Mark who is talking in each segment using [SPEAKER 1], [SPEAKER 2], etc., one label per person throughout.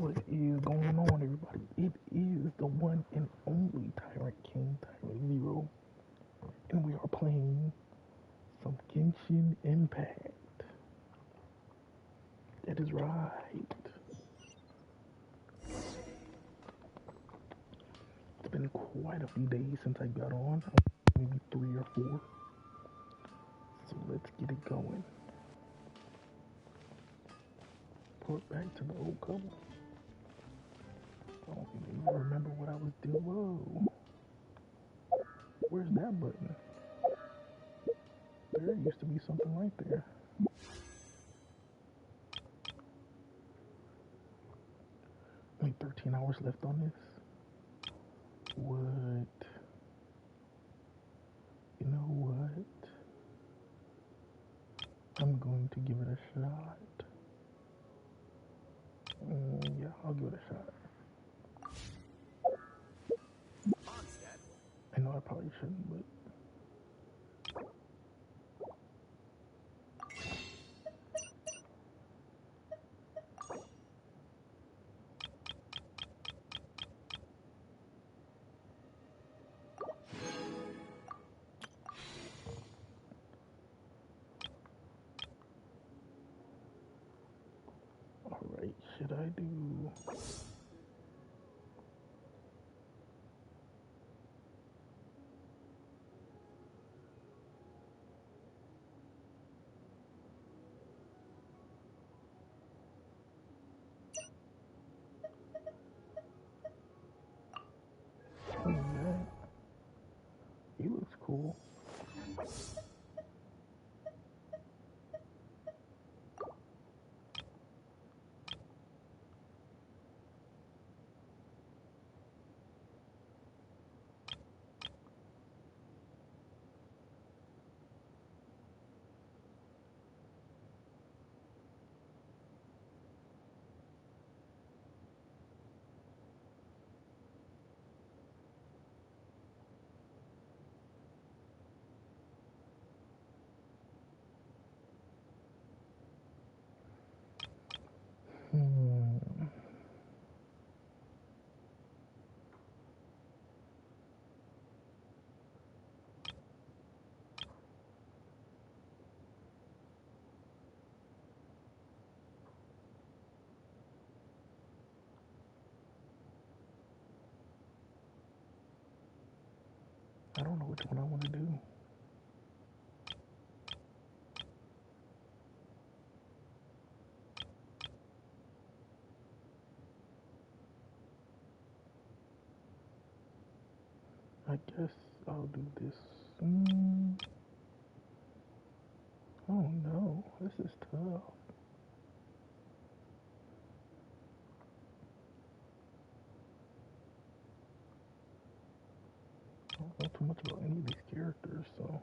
[SPEAKER 1] What is going on, everybody? It is the one and only Tyrant King, Tyrant Zero, and we are playing some Genshin Impact. That is right. It's been quite a few days since I got on, maybe 3 or 4. So let's get it going. Put back to the old cover. I don't even remember what I was doing. Whoa. Where's that button? There used to be something right there. Only 13 hours left on this. What? You know what? I'm going to give it a shot. Yeah, I'll give it a shot. I know I probably shouldn't, but... Alright, should I do... Oh, yeah. He looks cool. Hmm. I don't know which one I want to do. I guess I'll do this. Oh no, this is tough. I don't know too much about any of these characters, so...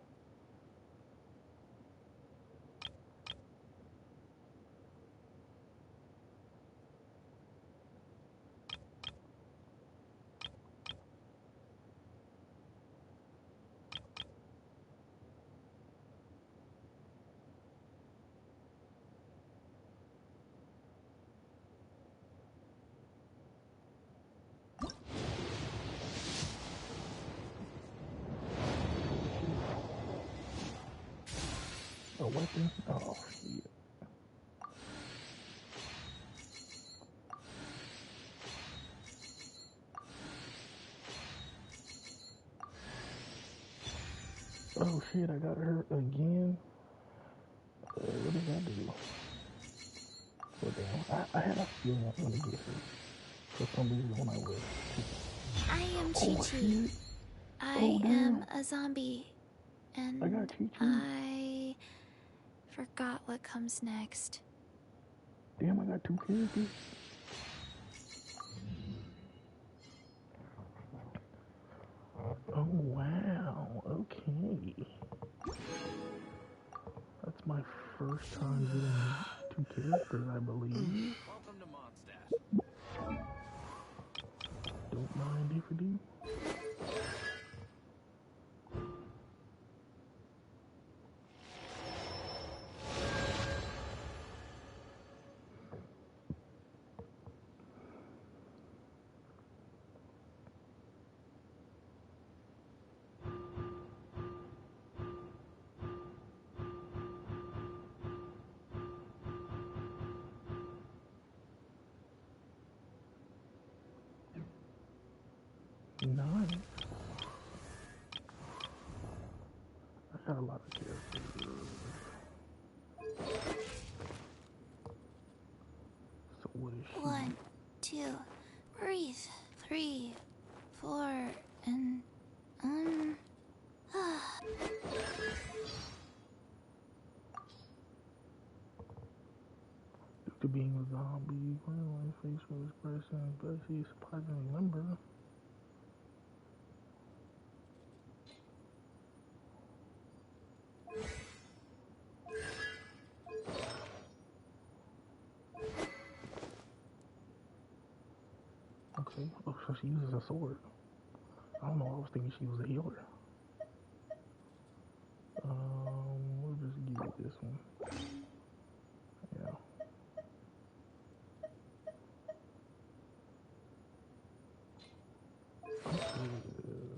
[SPEAKER 1] A weapon? Oh, shit. Oh shit, I got hurt again. What did I do? Well, damn. I had a feeling I was gonna get hurt for some reason when I was.
[SPEAKER 2] I am
[SPEAKER 1] Oh
[SPEAKER 2] Chi-Chi.
[SPEAKER 1] shit. Oh
[SPEAKER 2] I am
[SPEAKER 1] damn.
[SPEAKER 2] a zombie.
[SPEAKER 1] I got
[SPEAKER 2] And
[SPEAKER 1] Chi-Chi.
[SPEAKER 2] I forgot what comes next.
[SPEAKER 1] Damn, I got 2 characters. Oh wow. Okay. That's my first time getting 2 characters, I believe.
[SPEAKER 3] Welcome to Mondstadt.
[SPEAKER 1] Don't mind if I do. Nice. I got a lot of characters. So what is she?
[SPEAKER 2] 1, 2, breathe. 3, 4, and
[SPEAKER 1] Due to being a zombie, my facial expression, but she's surprisingly limber. Okay, oh, so she uses a sword. I don't know, I was thinking she was a healer. We'll just give it this one. Yeah.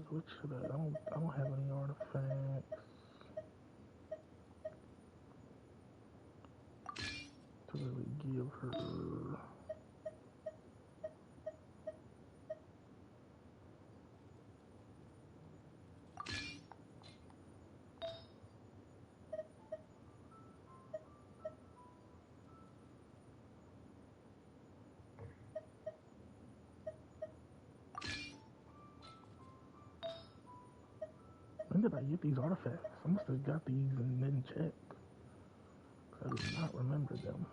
[SPEAKER 1] What should I don't have any artifacts to really give her. When did I get these artifacts? I must have got these and didn't check. I do not remember them.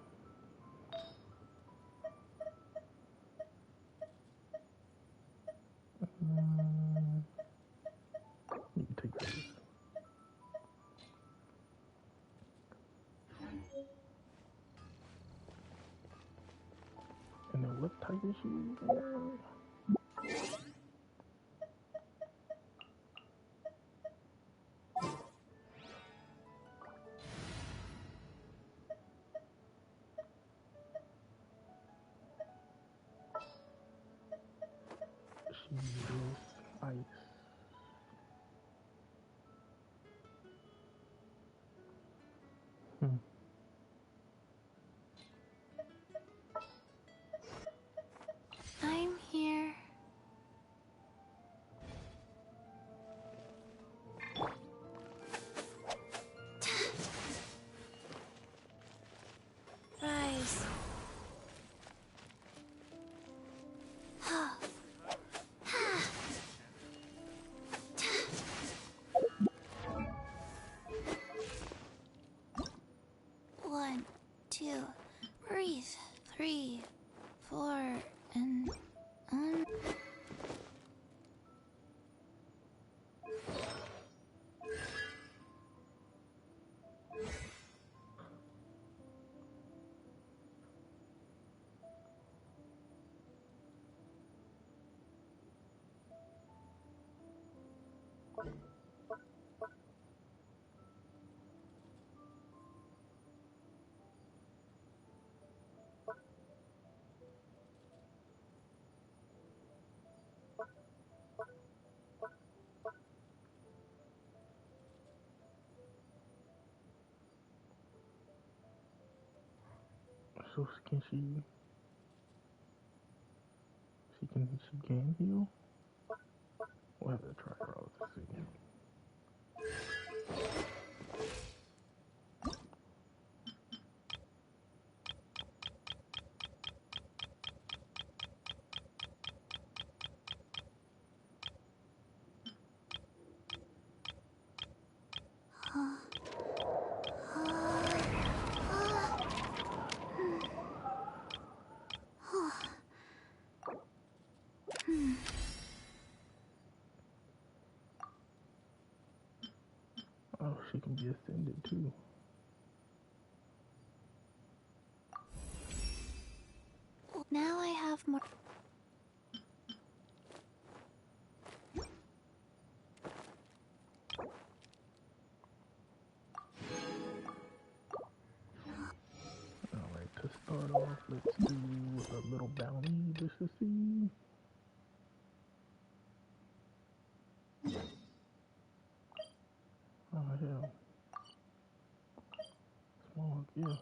[SPEAKER 1] You can take those. And then what type is she again? She is ice.
[SPEAKER 2] I'm here. Rise. 1, 2, breathe. 3, 4, and
[SPEAKER 1] So can she can heal? We'll have to try her out to see. Oh, she can be ascended too.
[SPEAKER 2] now I have more.
[SPEAKER 1] Alright, to start off, let's do a little bounty just to see. Oh hell. Small, yeah.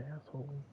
[SPEAKER 1] Asshole.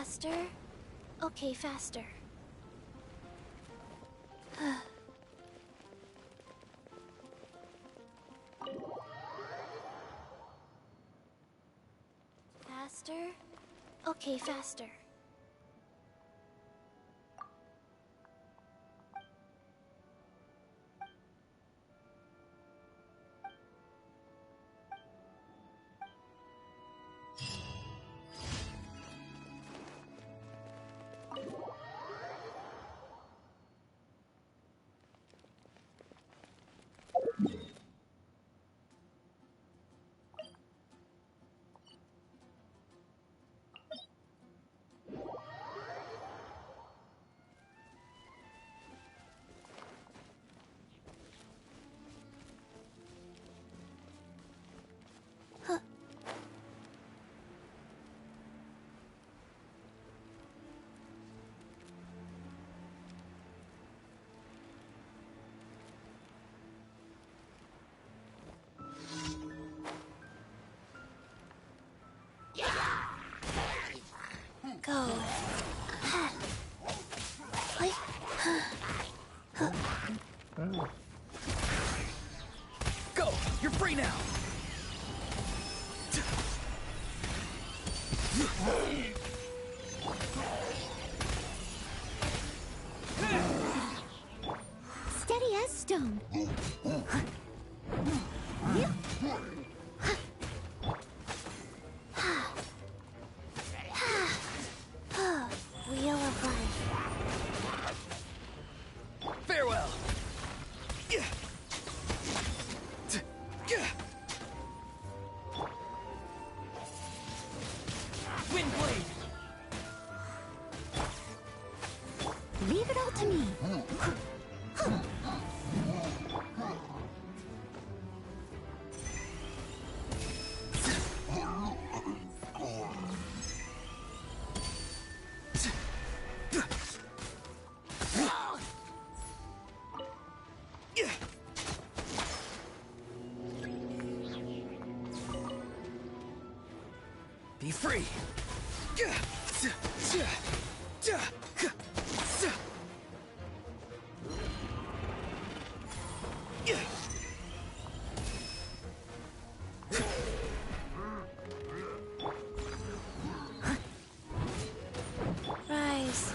[SPEAKER 2] Faster? Okay, faster. Faster? Okay, faster. Go. Like,
[SPEAKER 1] Oh,
[SPEAKER 3] Go! You're free now!
[SPEAKER 2] steady as stone. Wheel of life.
[SPEAKER 3] Farewell! Windblade!
[SPEAKER 2] Leave it all to me.
[SPEAKER 3] Be free!
[SPEAKER 2] Rise.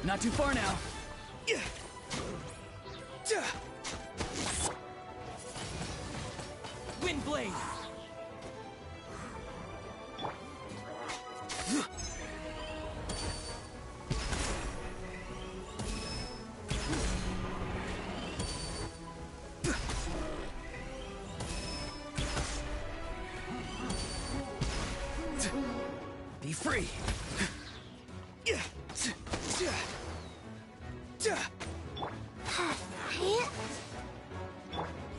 [SPEAKER 3] Not too far now. Wind blade. Be free.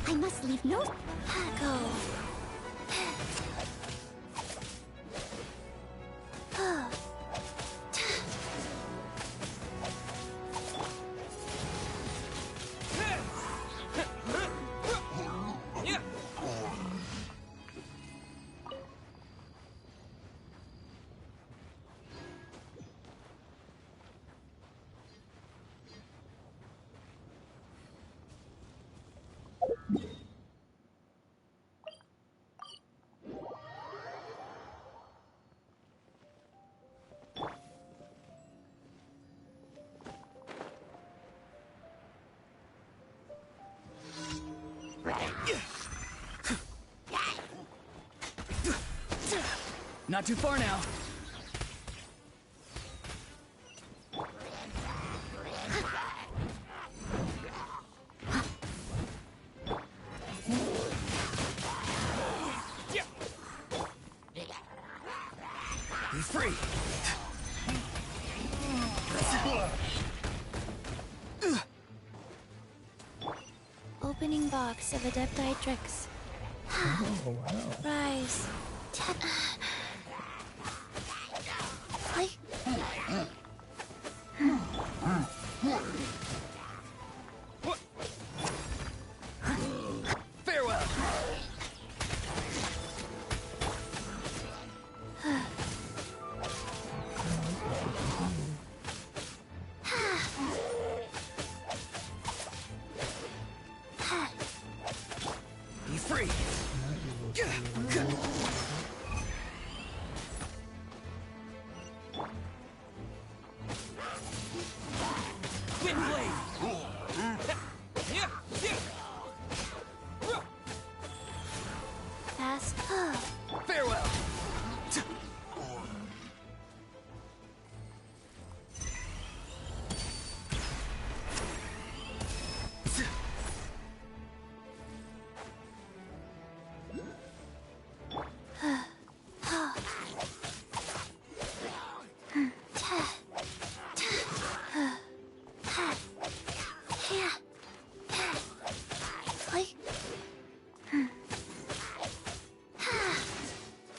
[SPEAKER 2] I must leave no go.
[SPEAKER 3] Not too far now. Be free.
[SPEAKER 2] Opening box of Adepti tricks.
[SPEAKER 1] Oh, wow.
[SPEAKER 2] Rise. Like.
[SPEAKER 3] Farewell. Be free. Wind blade.
[SPEAKER 2] Fast.
[SPEAKER 3] Farewell.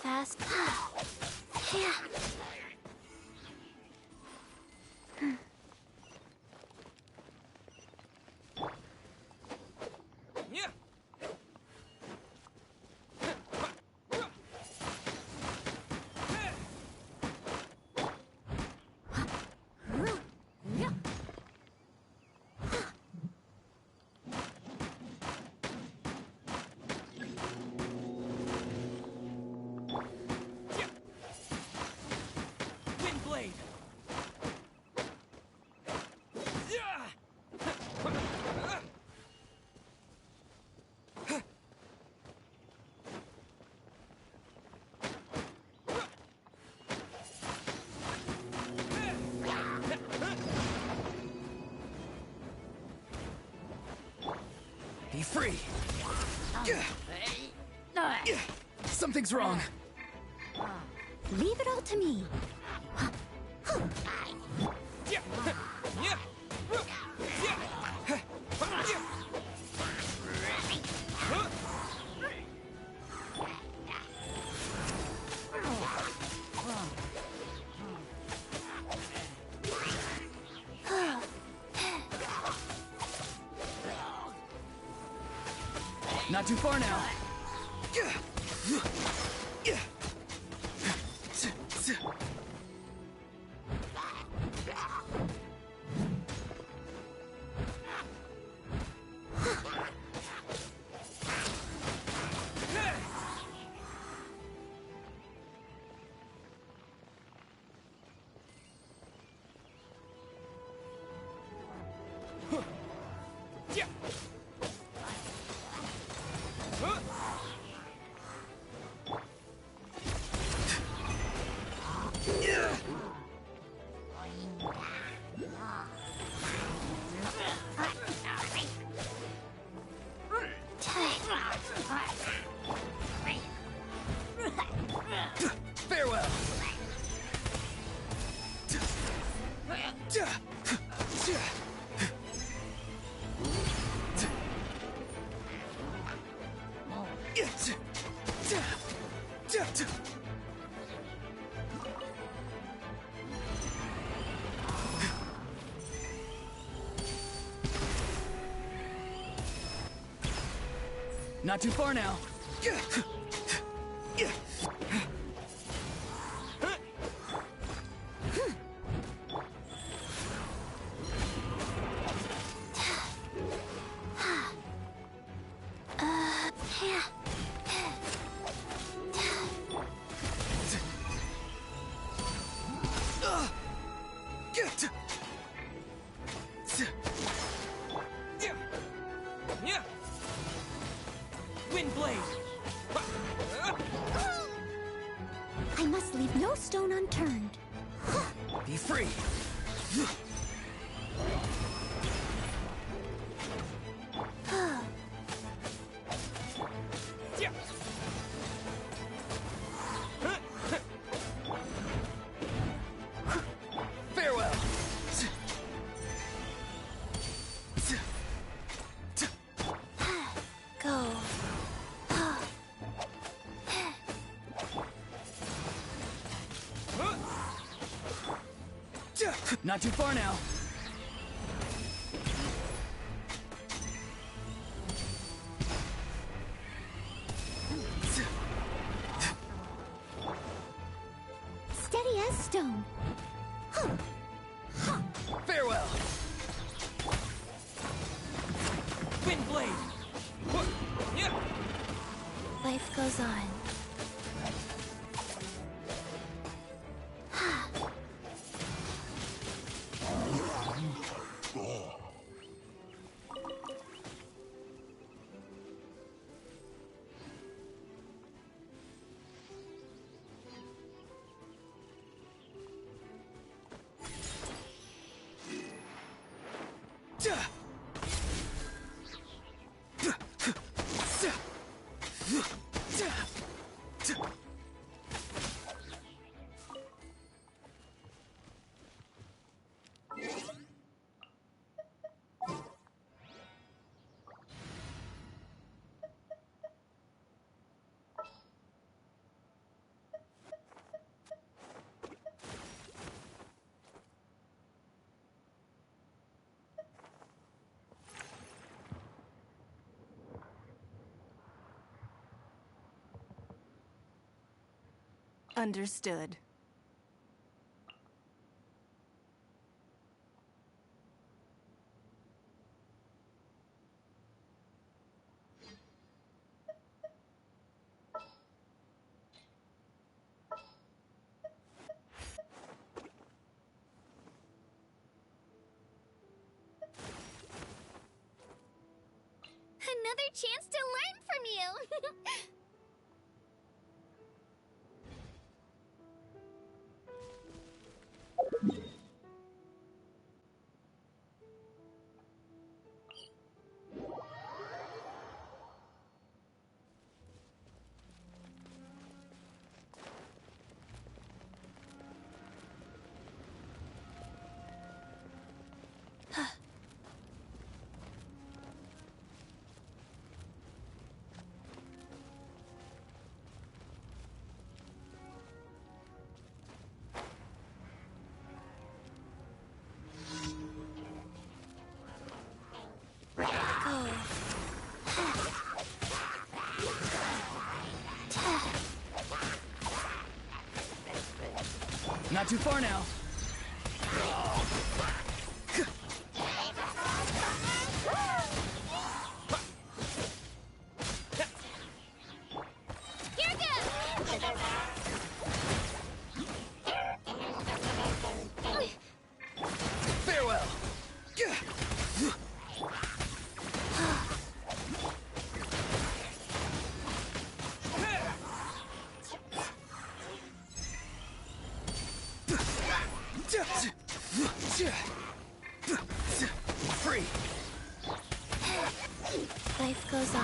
[SPEAKER 2] Fast.
[SPEAKER 3] Wind blade. Be free. Something's wrong.
[SPEAKER 2] Leave it all to me.
[SPEAKER 3] Not too far now. Not too far now. Wind blade.
[SPEAKER 2] I must leave no stone unturned.
[SPEAKER 3] Be free. Farewell.
[SPEAKER 2] Go.
[SPEAKER 3] Not too far now.
[SPEAKER 2] Steady as stone.
[SPEAKER 3] Farewell. Wind blade.
[SPEAKER 2] Life goes on.
[SPEAKER 4] Understood.
[SPEAKER 2] Another chance to learn from you!
[SPEAKER 3] Not too far now.
[SPEAKER 2] Here goes!
[SPEAKER 3] Farewell. Free.
[SPEAKER 2] Life goes on.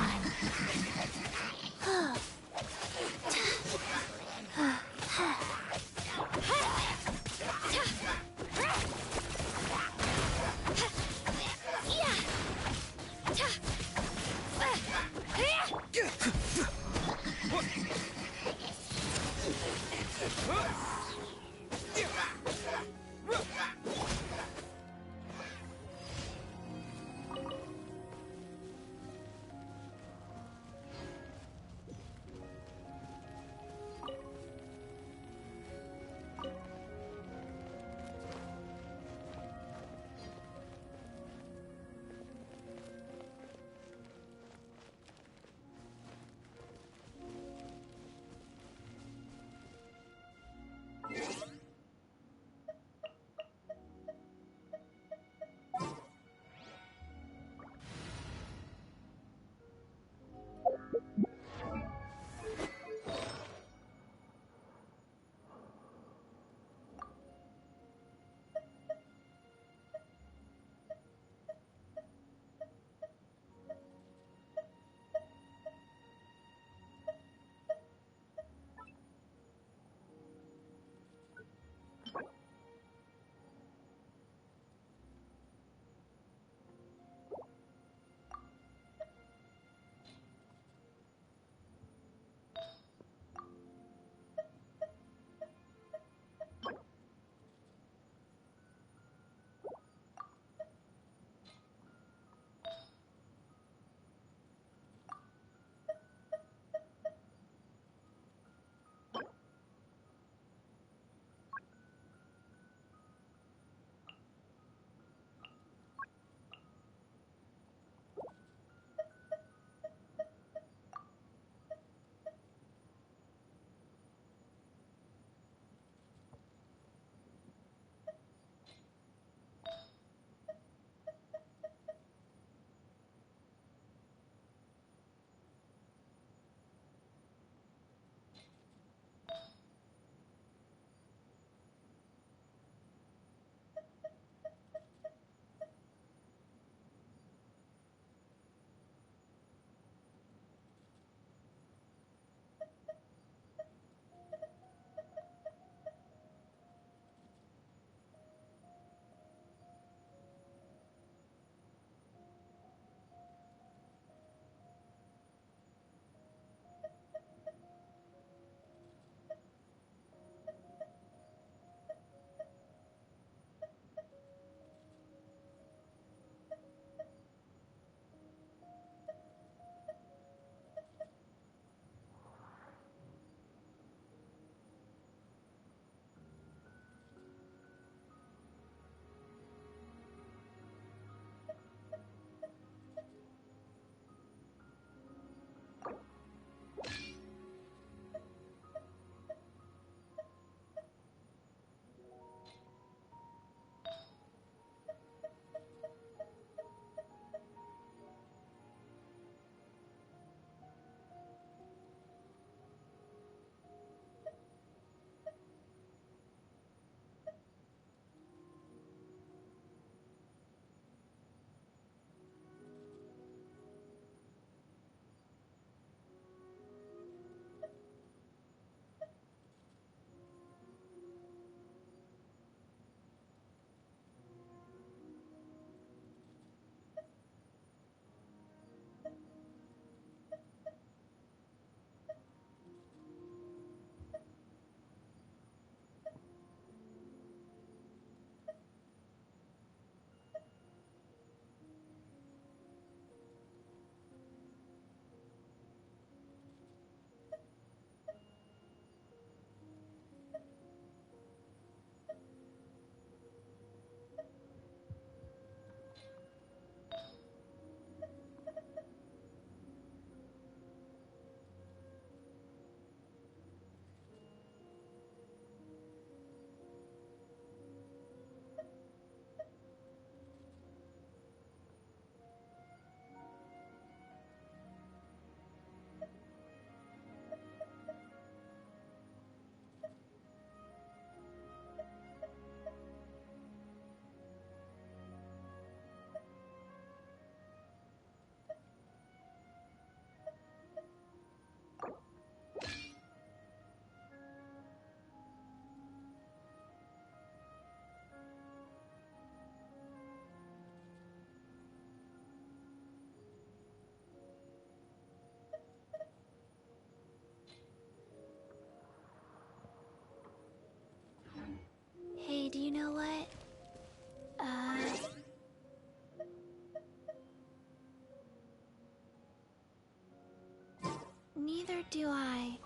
[SPEAKER 2] Neither do I.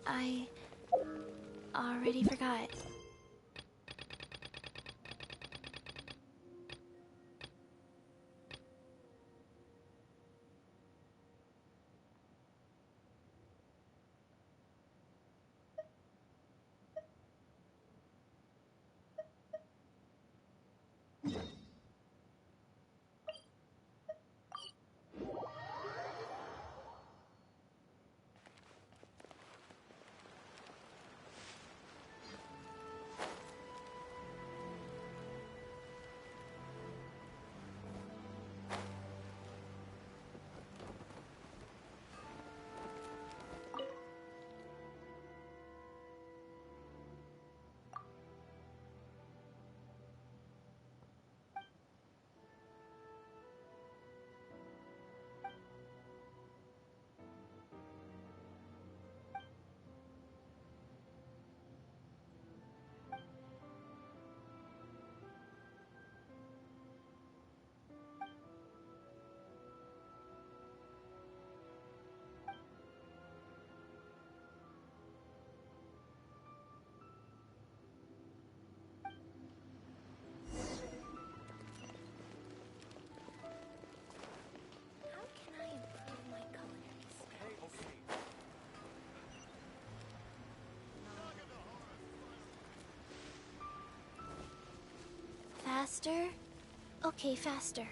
[SPEAKER 2] I already forgot. How can I improve my culinary skills? Faster? Okay, faster.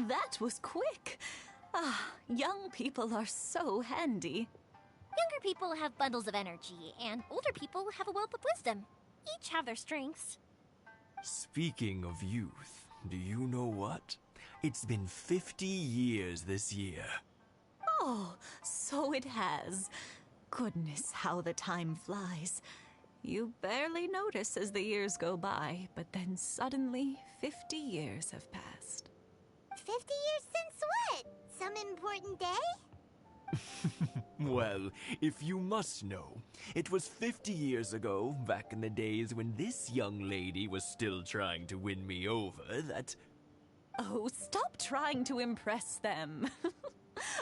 [SPEAKER 4] That was quick. Ah, young people are so handy.
[SPEAKER 2] Younger people have bundles of energy, and older people have a wealth of wisdom. Each have their strengths.
[SPEAKER 5] Speaking of youth, do you know what? It's been 50 years this year.
[SPEAKER 4] Oh, so it has. Goodness, how the time flies. You barely notice as the years go by, but then suddenly 50 years have passed.
[SPEAKER 6] 50 years since what? Some important day?
[SPEAKER 5] Well, if you must know, it was 50 years ago, back in the days when this young lady was still trying to win me over, that...
[SPEAKER 4] Oh, stop trying to impress them.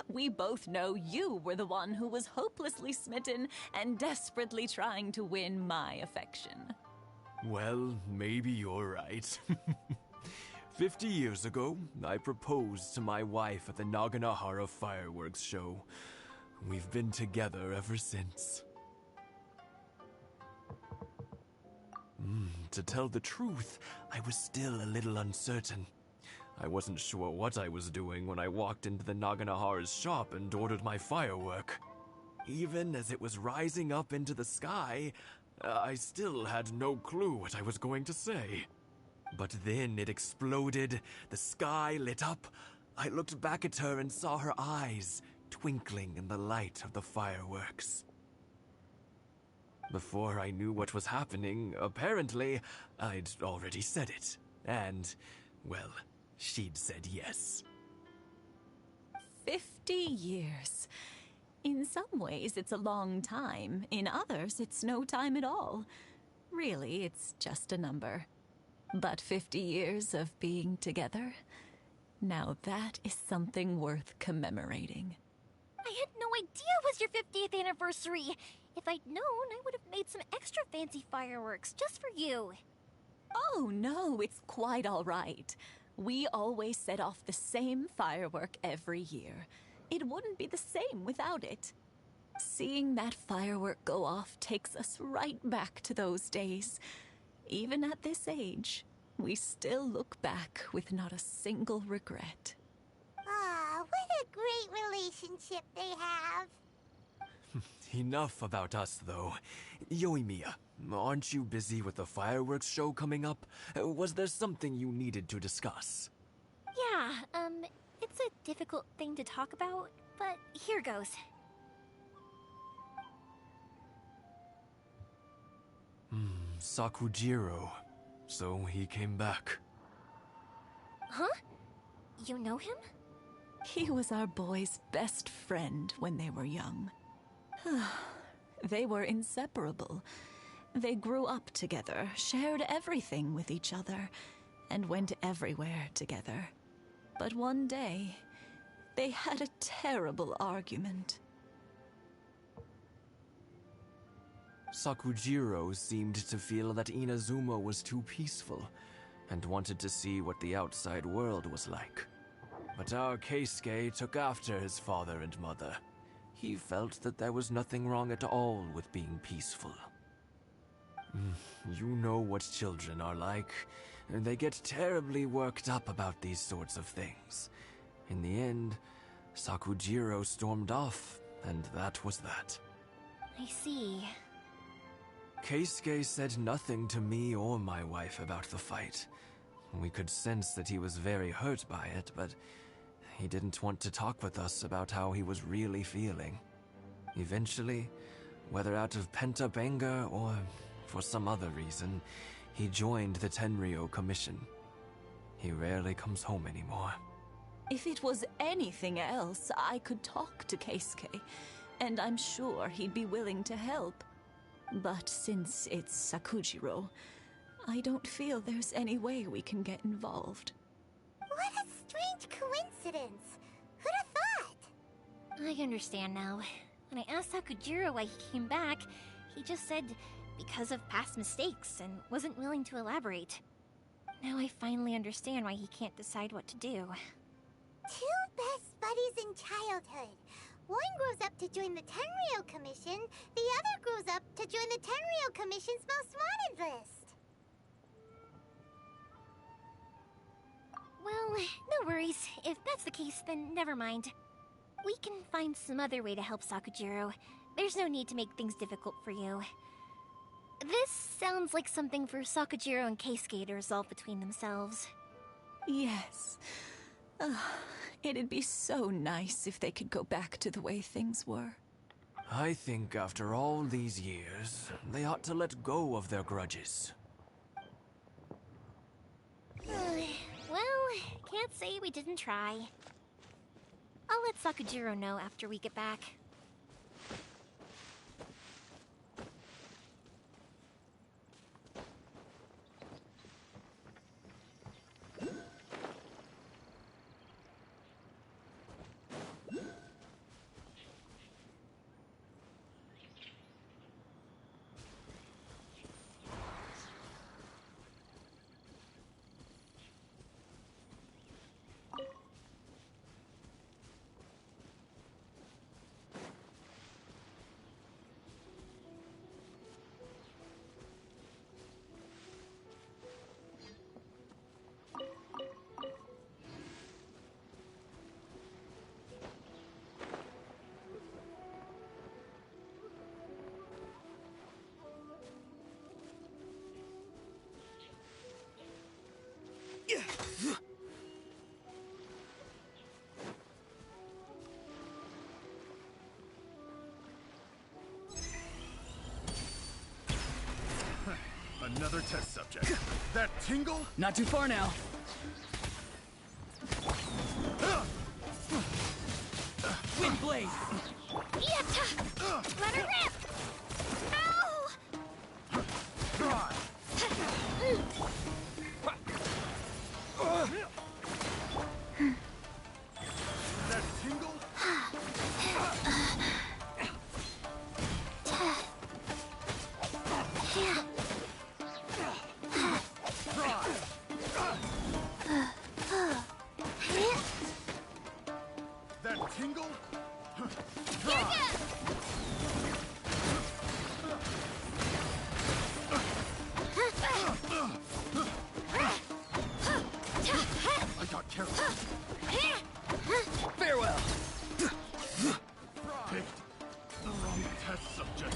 [SPEAKER 4] We both know you were the one who was hopelessly smitten and desperately trying to win my affection.
[SPEAKER 5] Well, maybe you're right. 50 years ago, I proposed to my wife at the Naganahara fireworks show. We've been together ever since. To tell the truth, I was still a little uncertain. I wasn't sure what I was doing when I walked into the Naganahara's shop and ordered my firework. Even as it was rising up into the sky, I still had no clue what I was going to say. But then it exploded, the sky lit up. I looked back at her and saw her eyes twinkling in the light of the fireworks. Before I knew what was happening, apparently, I'd already said it. And, well, she'd said yes.
[SPEAKER 4] 50 years. In some ways, it's a long time. In others, it's no time at all. Really, it's just a number. But 50 years of being together, now that is something worth commemorating.
[SPEAKER 2] I had no idea it was your 50th anniversary. If I'd known, I would have made some extra fancy fireworks just for you.
[SPEAKER 4] Oh, no, it's quite all right. We always set off the same firework every year. It wouldn't be the same without it. Seeing that firework go off takes us right back to those days. Even at this age, we still look back with not a single regret.
[SPEAKER 6] Ah, what a great relationship they have.
[SPEAKER 5] Enough about us, though. Yoimiya, aren't you busy with the fireworks show coming up? Was there something you needed to discuss?
[SPEAKER 2] Yeah, it's a difficult thing to talk about, but here goes.
[SPEAKER 5] Sakujiro. So he came back.
[SPEAKER 2] Huh? You know him?
[SPEAKER 4] He was our boy's best friend when they were young. They were inseparable. They grew up together, shared everything with each other, and went everywhere together. But one day, they had a terrible argument.
[SPEAKER 5] Sakujiro seemed to feel that Inazuma was too peaceful, and wanted to see what the outside world was like. But our Keisuke took after his father and mother. He felt that there was nothing wrong at all with being peaceful. You know what children are like. They get terribly worked up about these sorts of things. In the end, Sakujiro stormed off, and that was that.
[SPEAKER 2] I see.
[SPEAKER 5] Keisuke said nothing to me or my wife about the fight. We could sense that he was very hurt by it, but he didn't want to talk with us about how he was really feeling. Eventually, whether out of pent-up anger or for some other reason, he joined the Tenryou Commission. He rarely comes home anymore.
[SPEAKER 4] If it was anything else, I could talk to Keisuke, and I'm sure he'd be willing to help. But since it's Sakujiro, I don't feel there's any way we can get involved.
[SPEAKER 6] What a strange coincidence. Who'd have thought?
[SPEAKER 2] I understand now. When I asked Sakujiro why he came back, he just said because of past mistakes and wasn't willing to elaborate. Now I finally understand why he can't decide what to do.
[SPEAKER 6] Two best buddies in childhood. One grows up to join the Tenryou Commission, the other grows up to join the Tenryou Commission's most wanted list.
[SPEAKER 2] Well, no worries. If that's the case, then never mind. We can find some other way to help Sakujiro. There's no need to make things difficult for you. This sounds like something for Sakujiro and Keisuke to resolve between themselves.
[SPEAKER 4] Yes. It'd be so nice if they could go back to the way things were.
[SPEAKER 5] I think after all these years, they ought to let go of their grudges.
[SPEAKER 2] Well, can't say we didn't try. I'll let Sakujiro know after we get back.
[SPEAKER 7] Another test subject. That tingle?
[SPEAKER 3] Not too far now. Wind blade!
[SPEAKER 2] Yatta! Let her rip! No!
[SPEAKER 7] That tingle? That tingle? I got careful.
[SPEAKER 3] Farewell!
[SPEAKER 7] Picked the wrong test subject.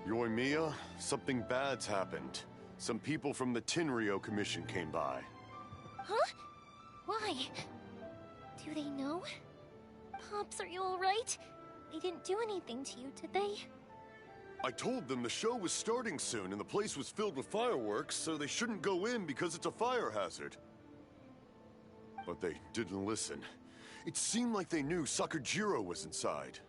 [SPEAKER 8] Yoimiya, something bad's happened. Some people from the Tenryou Commission came by.
[SPEAKER 2] Huh? Why? Do they know? Pops, are you alright? They didn't do anything to you, did they?
[SPEAKER 8] I told them the show was starting soon and the place was filled with fireworks, so they shouldn't go in because it's a fire hazard. But they didn't listen. It seemed like they knew Sakujiro was inside.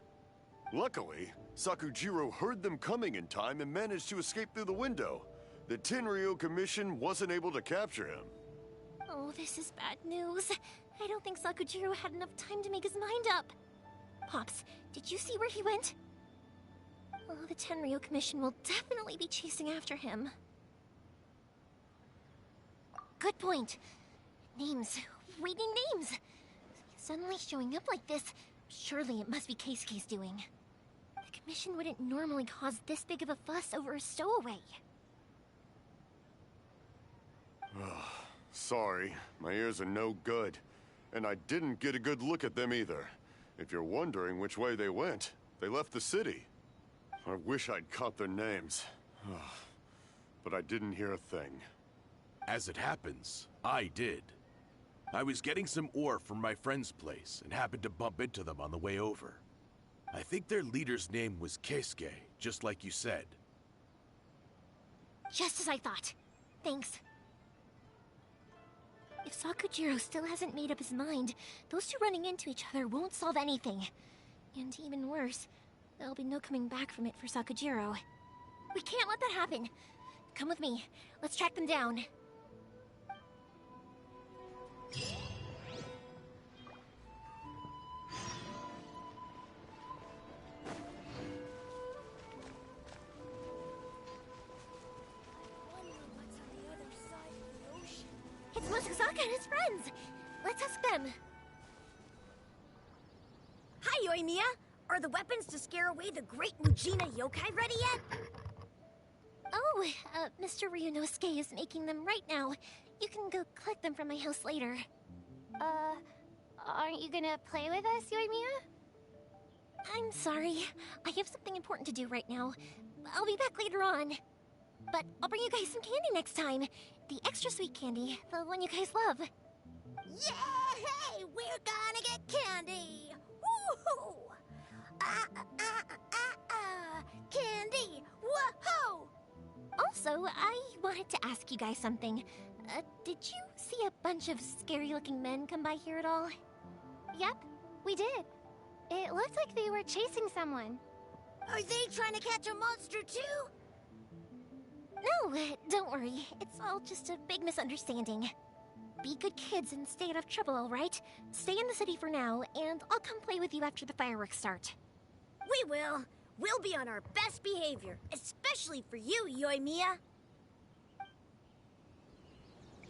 [SPEAKER 8] Luckily, Sakujiro heard them coming in time and managed to escape through the window. The Tenryou Commission wasn't able to capture him.
[SPEAKER 2] Oh, this is bad news. I don't think Sakujiro had enough time to make his mind up. Pops, did you see where he went? Oh, the Tenryou Commission will definitely be chasing after him. Good point. Names. Reading names. Suddenly showing up like this, surely it must be Keisuke's doing. The Commission wouldn't normally cause this big of a fuss over a stowaway.
[SPEAKER 8] Sorry, my ears are no good. And I didn't get a good look at them either. If you're wondering which way they went, they left the city. I wish I'd caught their names. But I didn't hear a thing.
[SPEAKER 9] As it happens, I did. I was getting some ore from my friend's place and happened to bump into them on the way over. I think their leader's name was Keisuke, just like you said.
[SPEAKER 2] Just as I thought. Thanks. If Sakujiro still hasn't made up his mind, those two running into each other won't solve anything. And even worse, there'll be no coming back from it for Sakujiro. We can't let that happen. Come with me. Let's track them down. It's Mochizaka and his friends! Let's ask them.
[SPEAKER 10] Hi, Yoimiya! Are the weapons to scare away the great Mujina yokai ready yet?
[SPEAKER 2] Oh, Mr. Ryunosuke is making them right now. You can go collect them from my house later.
[SPEAKER 6] Aren't you gonna play with us, Yoimiya?
[SPEAKER 2] I'm sorry. I have something important to do right now. I'll be back later on. But I'll bring you guys some candy next time. The extra sweet candy, the one you guys love.
[SPEAKER 10] Yay! We're gonna get candy! Woohoo! Candy! Woohoo!
[SPEAKER 2] Also, I wanted to ask you guys something. Did you see a bunch of scary-looking men come by here at all?
[SPEAKER 6] Yep, we did. It looked like they were chasing someone.
[SPEAKER 10] Are they trying to catch a monster too?
[SPEAKER 2] No, don't worry. It's all just a big misunderstanding. Be good kids and stay out of trouble, all right? Stay in the city for now, and I'll come play with you after the fireworks start.
[SPEAKER 10] We will. We'll be on our best behavior, especially for you, Yoimiya.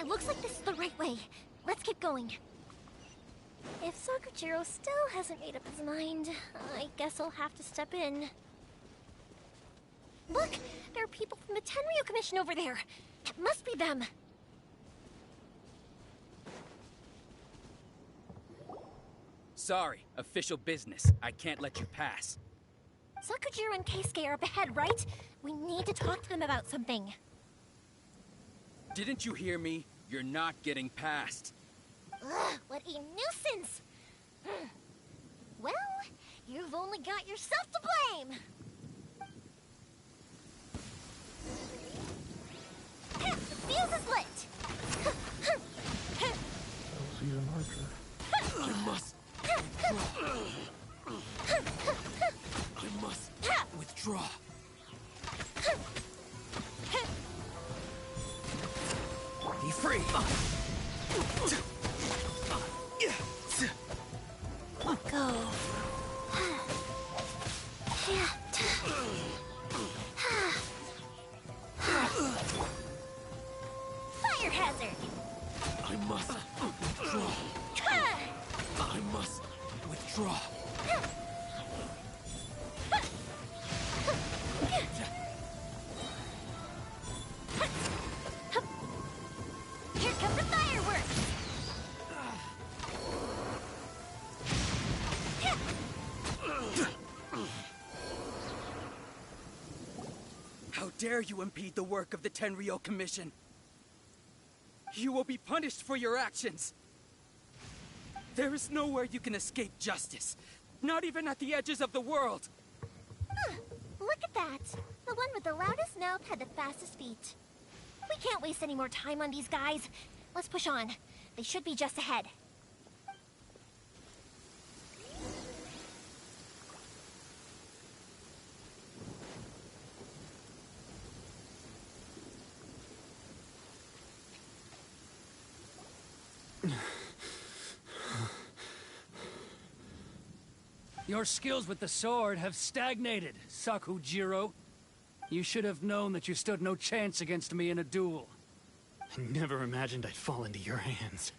[SPEAKER 2] It looks like this is the right way. Let's get going. If Sakujiro still hasn't made up his mind, I guess I'll have to step in. Look! There are people from the Tenryou Commission over there! It must be them!
[SPEAKER 3] Sorry, official business. I can't let you pass.
[SPEAKER 2] Sakujiro and Keisuke are up ahead, right? We need to talk to them about something.
[SPEAKER 3] Didn't you hear me? You're not getting past.
[SPEAKER 2] Ugh, what a nuisance! Well, you've only got yourself to blame! The fuse is lit!
[SPEAKER 1] Season Archer.
[SPEAKER 9] I must withdraw.
[SPEAKER 3] Be free!
[SPEAKER 2] Go. Fire hazard!
[SPEAKER 9] I must withdraw. I must withdraw.
[SPEAKER 2] Here come the fireworks!
[SPEAKER 3] How dare you impede the work of the Tenryou Commission? You will be punished for your actions. There is nowhere you can escape justice. Not even at the edges of the world.
[SPEAKER 2] Look at that. The one with the loudest mouth had the fastest feet. We can't waste any more time on these guys. Let's push on. They should be just ahead.
[SPEAKER 11] Your skills with the sword have stagnated, Sakujiro. You should have known that you stood no chance against me in a duel.
[SPEAKER 12] I never imagined I'd fall into your hands.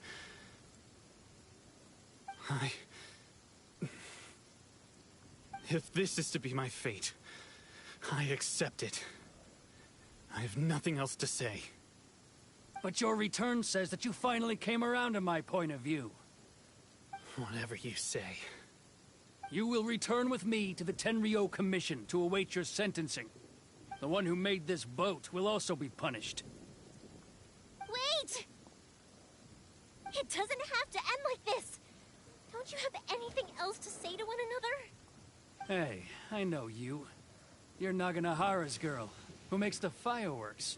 [SPEAKER 12] If this is to be my fate, I accept it. I have nothing else to say.
[SPEAKER 11] But your return says that you finally came around to my point of view.
[SPEAKER 12] Whatever you say.
[SPEAKER 11] You will return with me to the Tenryou Commission to await your sentencing. The one who made this boat will also be punished.
[SPEAKER 2] Wait! It doesn't have to end like this! Don't you have anything else to say to one another?
[SPEAKER 11] Hey, I know you. You're Naganahara's girl, who makes the fireworks.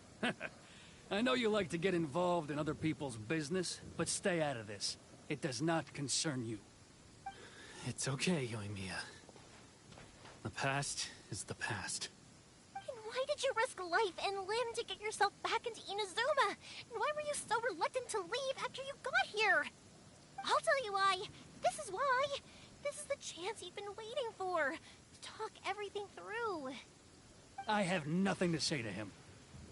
[SPEAKER 11] I know you like to get involved in other people's business, but stay out of this. It does not concern you.
[SPEAKER 12] It's okay, Yoimiya. The past is the past.
[SPEAKER 2] And why did you risk life and limb to get yourself back into Inazuma? And why were you so reluctant to leave after you got here? I'll tell you why. This is why. This is the chance you've been waiting for. To talk everything through.
[SPEAKER 11] I have nothing to say to him.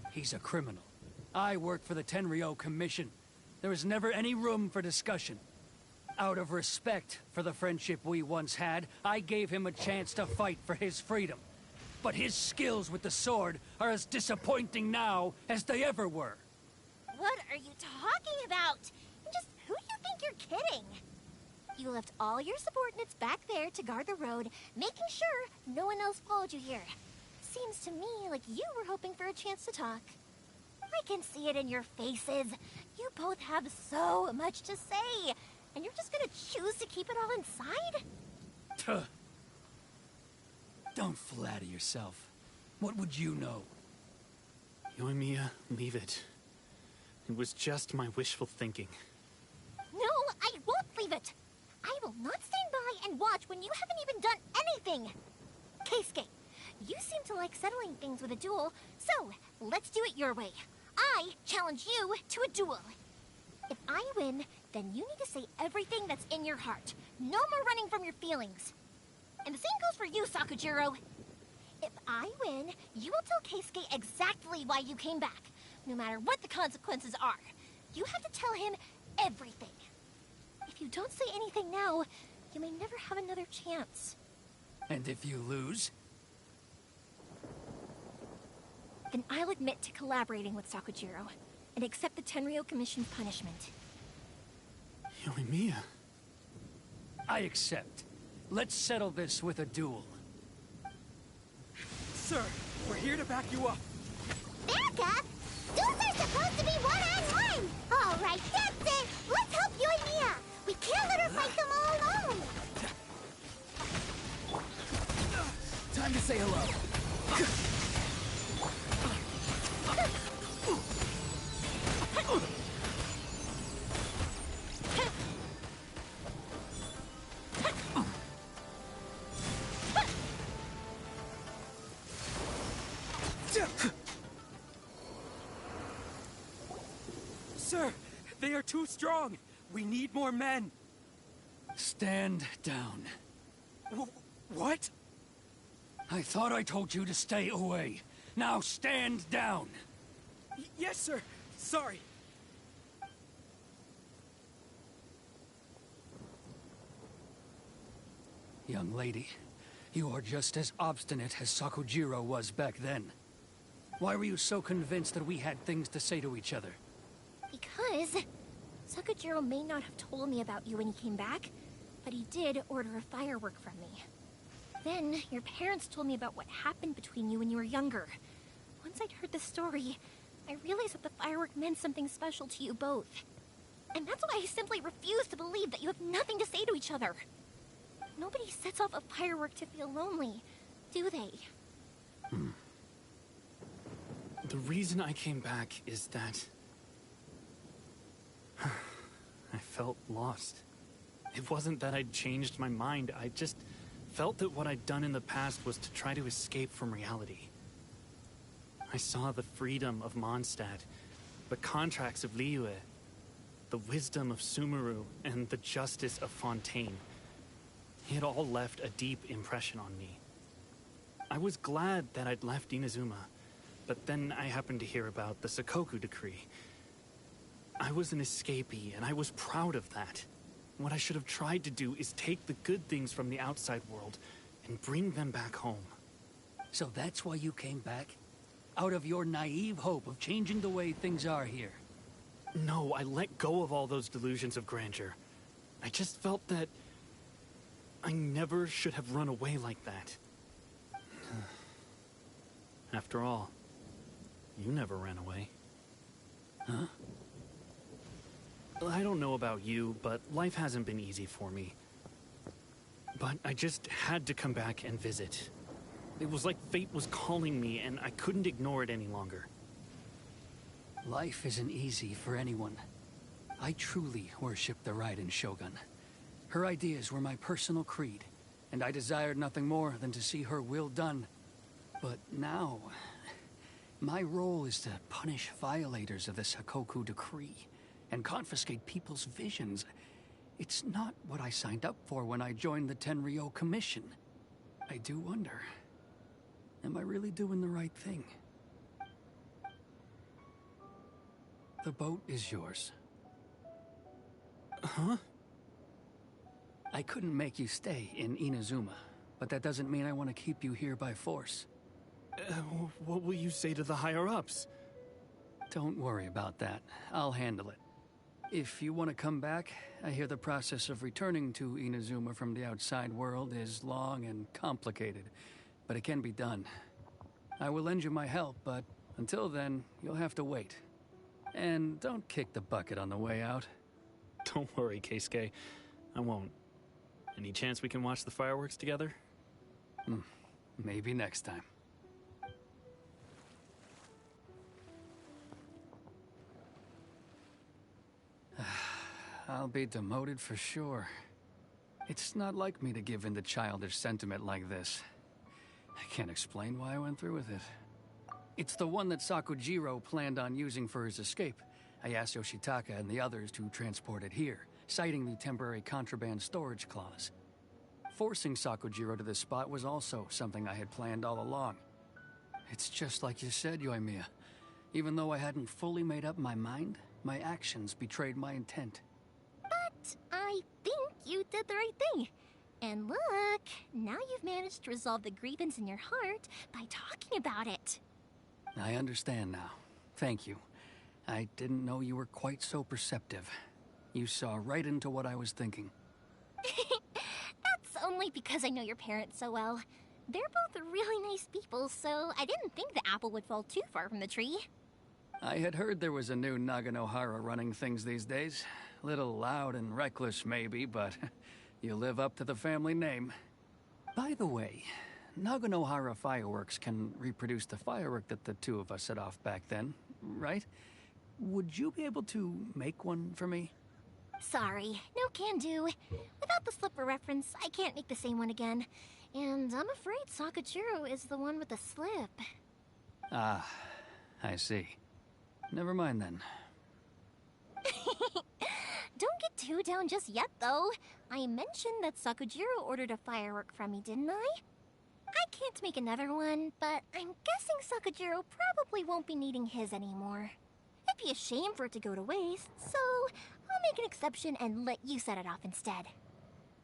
[SPEAKER 11] He's a criminal. I work for the Tenryou Commission. There is never any room for discussion. Out of respect for the friendship we once had, I gave him a chance to fight for his freedom. But his skills with the sword are as disappointing now as they ever were.
[SPEAKER 2] What are you talking about? And just who do you think you're kidding? You left all your subordinates back there to guard the road, making sure no one else followed you here. Seems to me like you were hoping for a chance to talk. I can see it in your faces. You both have so much to say. And you're just gonna choose to keep it all inside?
[SPEAKER 11] Tuh. Don't flatter yourself. What would you know?
[SPEAKER 12] Yoimiya, leave it. It was just my wishful thinking.
[SPEAKER 2] No, I won't leave it. I will not stand by and watch when you haven't even done anything. Keisuke, you seem to like settling things with a duel, so let's do it your way. I challenge you to a duel. If I win, then you need to say everything that's in your heart. No more running from your feelings. And the same goes for you, Sakujiro. If I win, you will tell Keisuke exactly why you came back, no matter what the consequences are. You have to tell him everything. If you don't say anything now, you may never have another chance.
[SPEAKER 11] And if you lose?
[SPEAKER 2] Then I'll admit to collaborating with Sakujiro and accept the Tenryou Commission's punishment.
[SPEAKER 12] Yoimiya.
[SPEAKER 11] I accept. Let's settle this with a duel.
[SPEAKER 3] Sir, we're here to back you up.
[SPEAKER 6] Back up? Duels are supposed to be one-on-one! Alright, that's it! Let's help Yoimiya! We can't let her fight them all alone!
[SPEAKER 3] Time to say hello. Sir, they are too strong. We need more men.
[SPEAKER 11] Stand down.
[SPEAKER 3] What?
[SPEAKER 11] I thought I told you to stay away. Now stand down.
[SPEAKER 3] Yes, sir. Sorry.
[SPEAKER 11] Young lady, you are just as obstinate as Sakujiro was back then. Why were you so convinced that we had things to say to each other?
[SPEAKER 2] Because Sakujiro may not have told me about you when he came back, but he did order a firework from me. Then, your parents told me about what happened between you when you were younger. once I'd heard the story, I realized that the firework meant something special to you both. And that's why I simply refuse to believe that you have nothing to say to each other. Nobody sets off a firework to feel lonely, do they?
[SPEAKER 12] The reason I came back is that I felt lost. It wasn't that I'd changed my mind, I just felt that what I'd done in the past was to try to escape from reality. I saw the freedom of Mondstadt, the contracts of Liyue, the wisdom of Sumeru, and the justice of Fontaine. It all left a deep impression on me. I was glad that I'd left Inazuma, but then I happened to hear about the Sakoku decree. I was an escapee, and I was proud of that. What I should have tried to do is take the good things from the outside world and bring them back home.
[SPEAKER 11] So that's why you came back? Out of your naive hope of changing the way things are here?
[SPEAKER 12] No, I let go of all those delusions of grandeur. I just felt that I never should have run away like that. After all, you never ran away.
[SPEAKER 11] Huh?
[SPEAKER 12] I don't know about you, but life hasn't been easy for me. But I just had to come back and visit. It was like fate was calling me, and I couldn't ignore it any longer.
[SPEAKER 11] Life isn't easy for anyone. I truly worship the Raiden Shogun. Her ideas were my personal creed, and I desired nothing more than to see her will done. But now, my role is to punish violators of the Sakoku decree and confiscate people's visions. It's not what I signed up for when I joined the Tenryou Commission. I do wonder, am I really doing the right thing? The boat is yours.
[SPEAKER 12] Huh?
[SPEAKER 11] I couldn't make you stay in Inazuma, but that doesn't mean I want to keep you here by force.
[SPEAKER 12] What will you say to the higher-ups?
[SPEAKER 11] Don't worry about that. I'll handle it. If you want to come back, I hear the process of returning to Inazuma from the outside world is long and complicated, but it can be done. I will lend you my help, but until then, you'll have to wait. And don't kick the bucket on the way out.
[SPEAKER 12] Don't worry, Keisuke. I won't. Any chance we can watch the fireworks together?
[SPEAKER 11] Maybe next time. I'll be demoted for sure. It's not like me to give in to childish sentiment like this. I can't explain why I went through with it. It's the one that Sakujiro planned on using for his escape. I asked Yoshitaka and the others to transport it here, citing the temporary contraband storage clause. Forcing Sakujiro to this spot was also something I had planned all along. It's just like you said, Yoimiya. Even though I hadn't fully made up my mind, my actions betrayed my intent.
[SPEAKER 2] But I think you did the right thing. And look, now you've managed to resolve the grievance in your heart by talking about it.
[SPEAKER 11] I understand now. Thank you. I didn't know you were quite so perceptive. You saw right into what I was thinking.
[SPEAKER 2] That's only because I know your parents so well. They're both really nice people, so I didn't think the apple would fall too far from the tree.
[SPEAKER 11] I had heard there was a new Naganohara running things these days. Little loud and reckless, maybe, but you live up to the family name. By the way, Naganohara fireworks can reproduce the firework that the two of us set off back then, right? Would you be able to make one for me?
[SPEAKER 2] Sorry, no can do. Without the slipper reference, I can't make the same one again. And I'm afraid Sakujiro is the one with the slip.
[SPEAKER 11] Ah, I see. Never mind then.
[SPEAKER 2] Don't get too down just yet, though. I mentioned that Sakujiro ordered a firework from me, didn't I? I can't make another one, but I'm guessing Sakujiro probably won't be needing his anymore. It'd be a shame for it to go to waste, so I'll make an exception and let you set it off instead.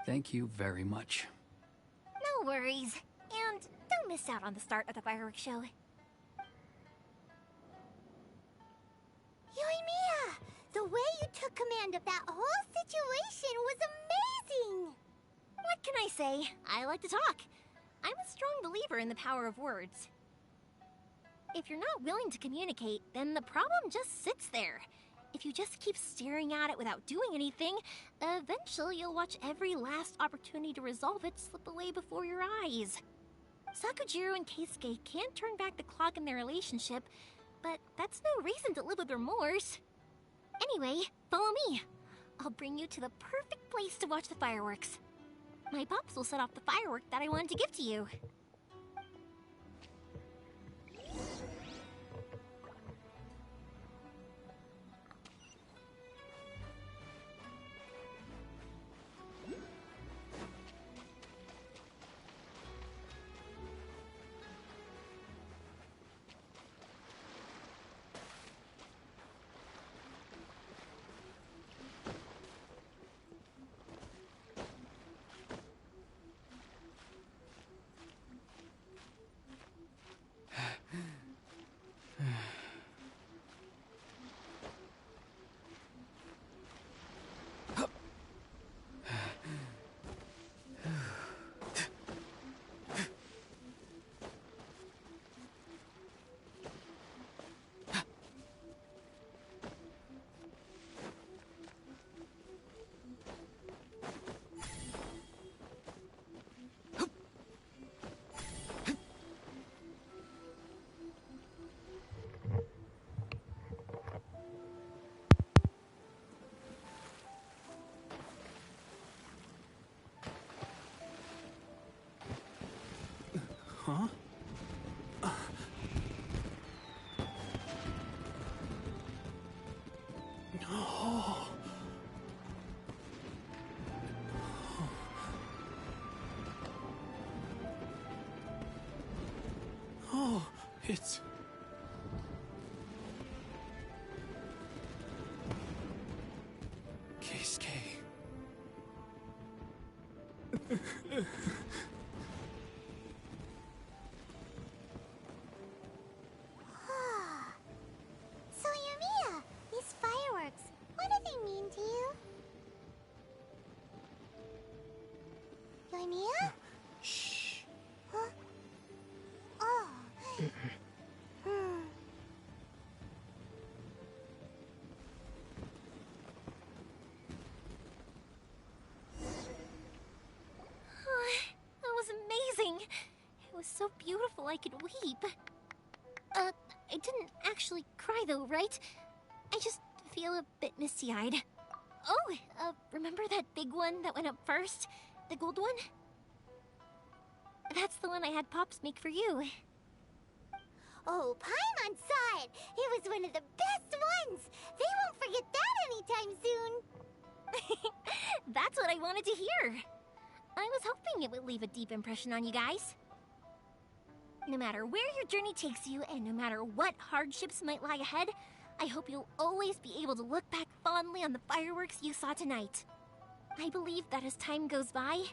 [SPEAKER 11] Thank you very much.
[SPEAKER 2] No worries. And don't miss out on the start of the fireworks show.
[SPEAKER 6] Yoimiya! The way you took command of that whole situation was amazing!
[SPEAKER 2] What can I say? I like to talk. I'm a strong believer in the power of words. If you're not willing to communicate, then the problem just sits there. If you just keep staring at it without doing anything, eventually you'll watch every last opportunity to resolve it slip away before your eyes. Sakujiro and Keisuke can't turn back the clock in their relationship, but that's no reason to live with remorse. Anyway, follow me. I'll bring you to the perfect place to watch the fireworks. My pops will set off the firework that I wanted to give to you.
[SPEAKER 12] Huh? No. Oh, it's... Keisuke.
[SPEAKER 6] So, Yumiya, these fireworks, what do they mean to you? Yumiya?
[SPEAKER 12] Shh.
[SPEAKER 6] Huh? Oh.
[SPEAKER 2] That was amazing. It was so beautiful I could weep. I didn't actually cry though, right? I just feel a bit misty-eyed. Oh, remember that big one that went up first? The gold one? That's the one I had Pops make for you.
[SPEAKER 6] Oh, Paimon saw it! It was one of the best ones! They won't forget that anytime soon!
[SPEAKER 2] That's what I wanted to hear. I was hoping it would leave a deep impression on you guys. No matter where your journey takes you, and no matter what hardships might lie ahead, I hope you'll always be able to look back fondly on the fireworks you saw tonight. I believe that as time goes by,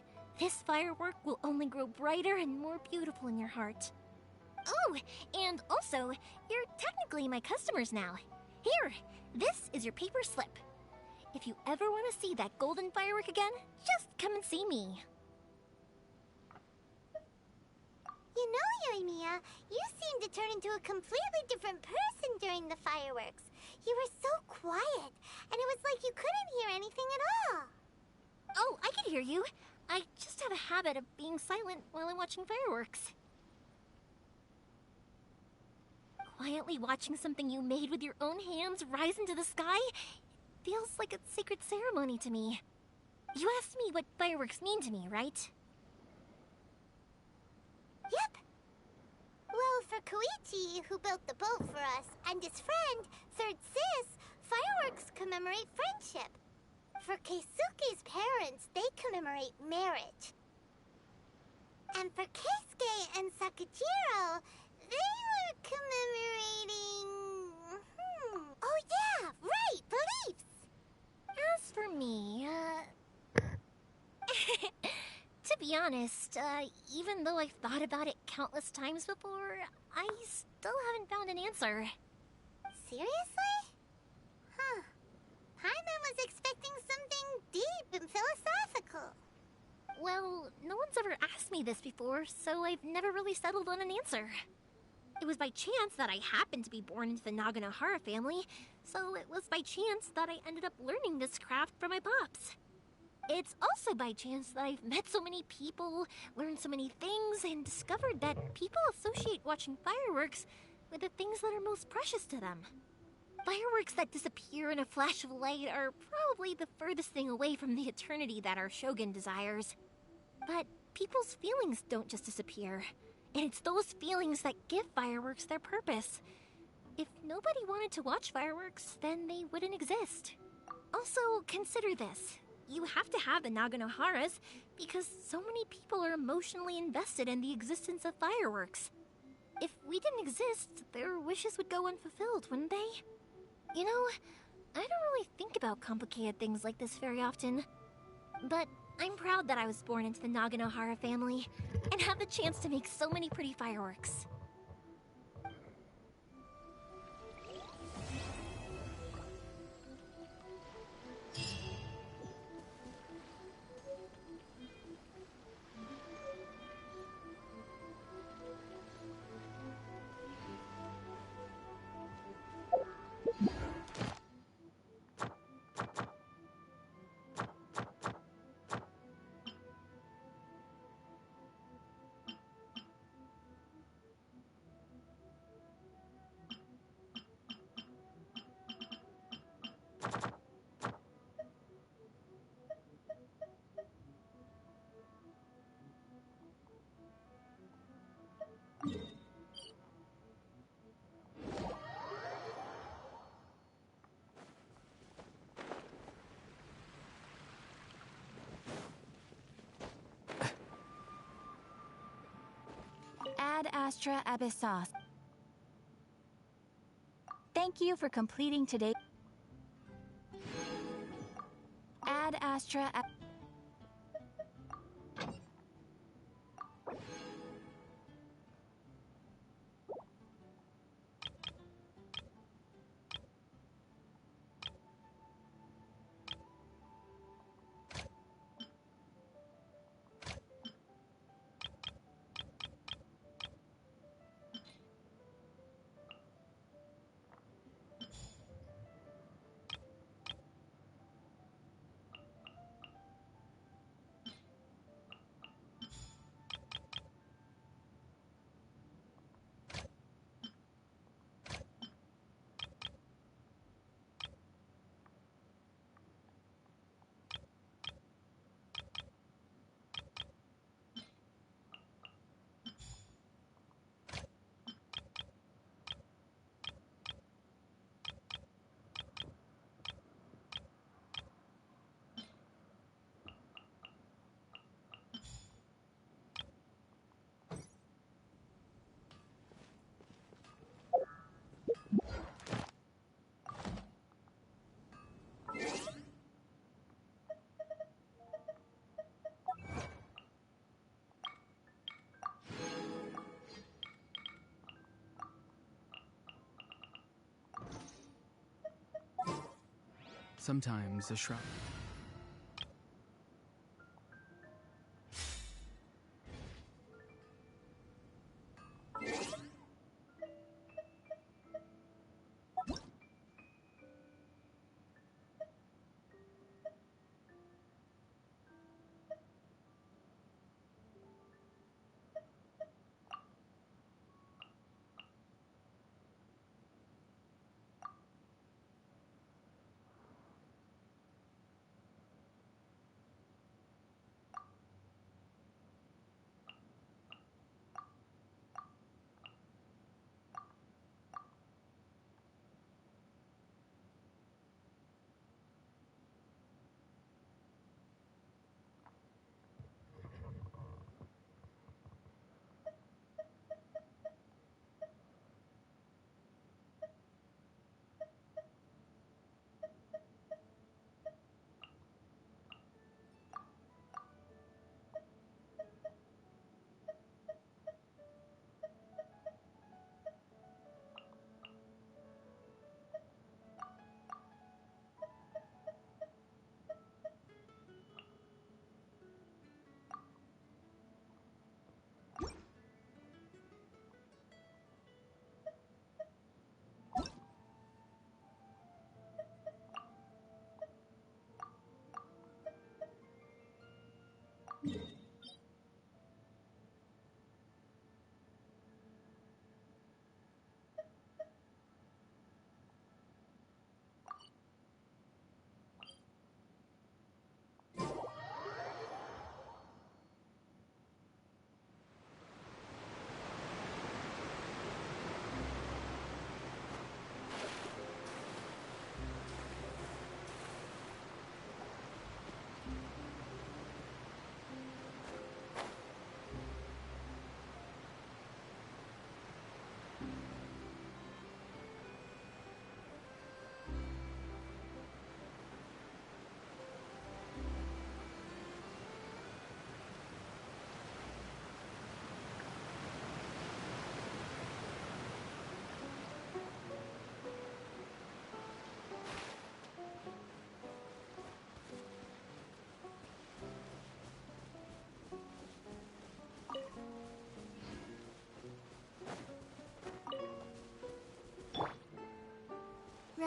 [SPEAKER 2] this firework will only grow brighter and more beautiful in your heart. Oh, and also, you're technically my customers now. Here, this is your paper slip. If you ever want to see that golden firework again, just come and see me.
[SPEAKER 6] You know, Yumiya, you seemed to turn into a completely different person during the fireworks. You were so quiet, and it was like you couldn't hear anything at all.
[SPEAKER 2] Oh, I can hear you. I just have a habit of being silent while I'm watching fireworks. Quietly watching something you made with your own hands rise into the sky feels like a sacred ceremony to me. You asked me what fireworks mean to me, right?
[SPEAKER 6] Yep. Well, for Koichi, who built the boat for us, and his friend, Third Sis, fireworks commemorate friendship. For Keisuke's parents, they commemorate marriage. And for Keisuke and Sakujiro, they were commemorating... Oh yeah, right, beliefs!
[SPEAKER 2] As for me, to be honest, even though I've thought about it countless times before, I still haven't found an answer.
[SPEAKER 6] Seriously? Huh. Paimon was expecting something deep and philosophical.
[SPEAKER 2] Well, no one's ever asked me this before, so I've never really settled on an answer. It was by chance that I happened to be born into the Naganohara family, so it was by chance that I ended up learning this craft from my pops. It's also by chance that I've met so many people, learned so many things, and discovered that people associate watching fireworks with the things that are most precious to them. Fireworks that disappear in a flash of light are probably the furthest thing away from the eternity that our shogun desires. But people's feelings don't just disappear, and it's those feelings that give fireworks their purpose. If nobody wanted to watch fireworks, then they wouldn't exist. Also, consider this. You have to have the Naganoharas because so many people are emotionally invested in the existence of fireworks. If we didn't exist, their wishes would go unfulfilled, wouldn't they? You know, I don't really think about complicated things like this very often. But I'm proud that I was born into the Naganohara family and have the chance to make so many pretty fireworks.
[SPEAKER 4] Ad Astra Abyssos. Thank you for completing today. Ad Astra
[SPEAKER 13] Sometimes a shrub.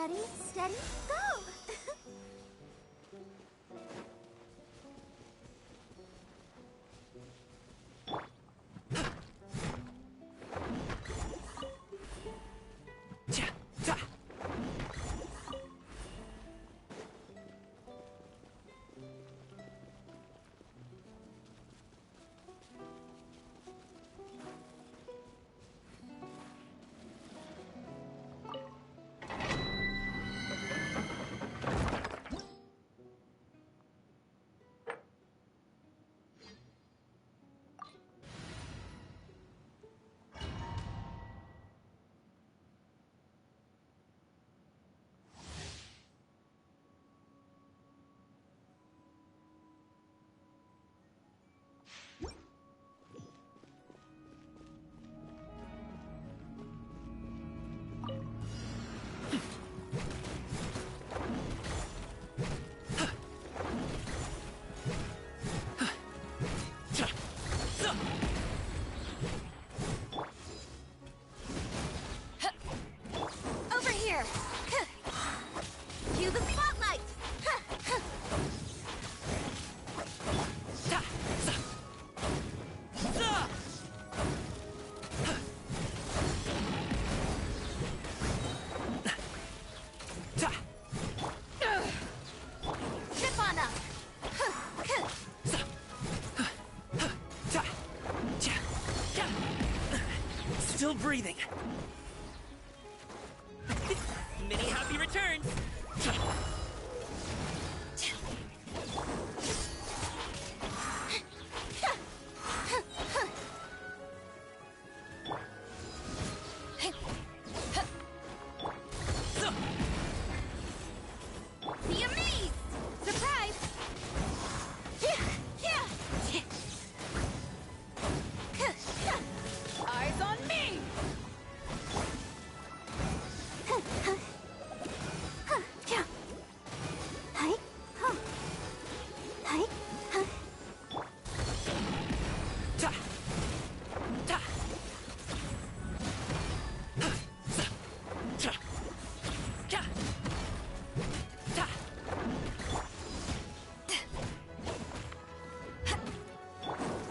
[SPEAKER 6] Ready, steady, go!
[SPEAKER 10] Over here! Cue the spotlight! Zip on up!
[SPEAKER 13] Still breathing. Many happy returns.
[SPEAKER 10] Be amazed! Surprise! Eyes on me!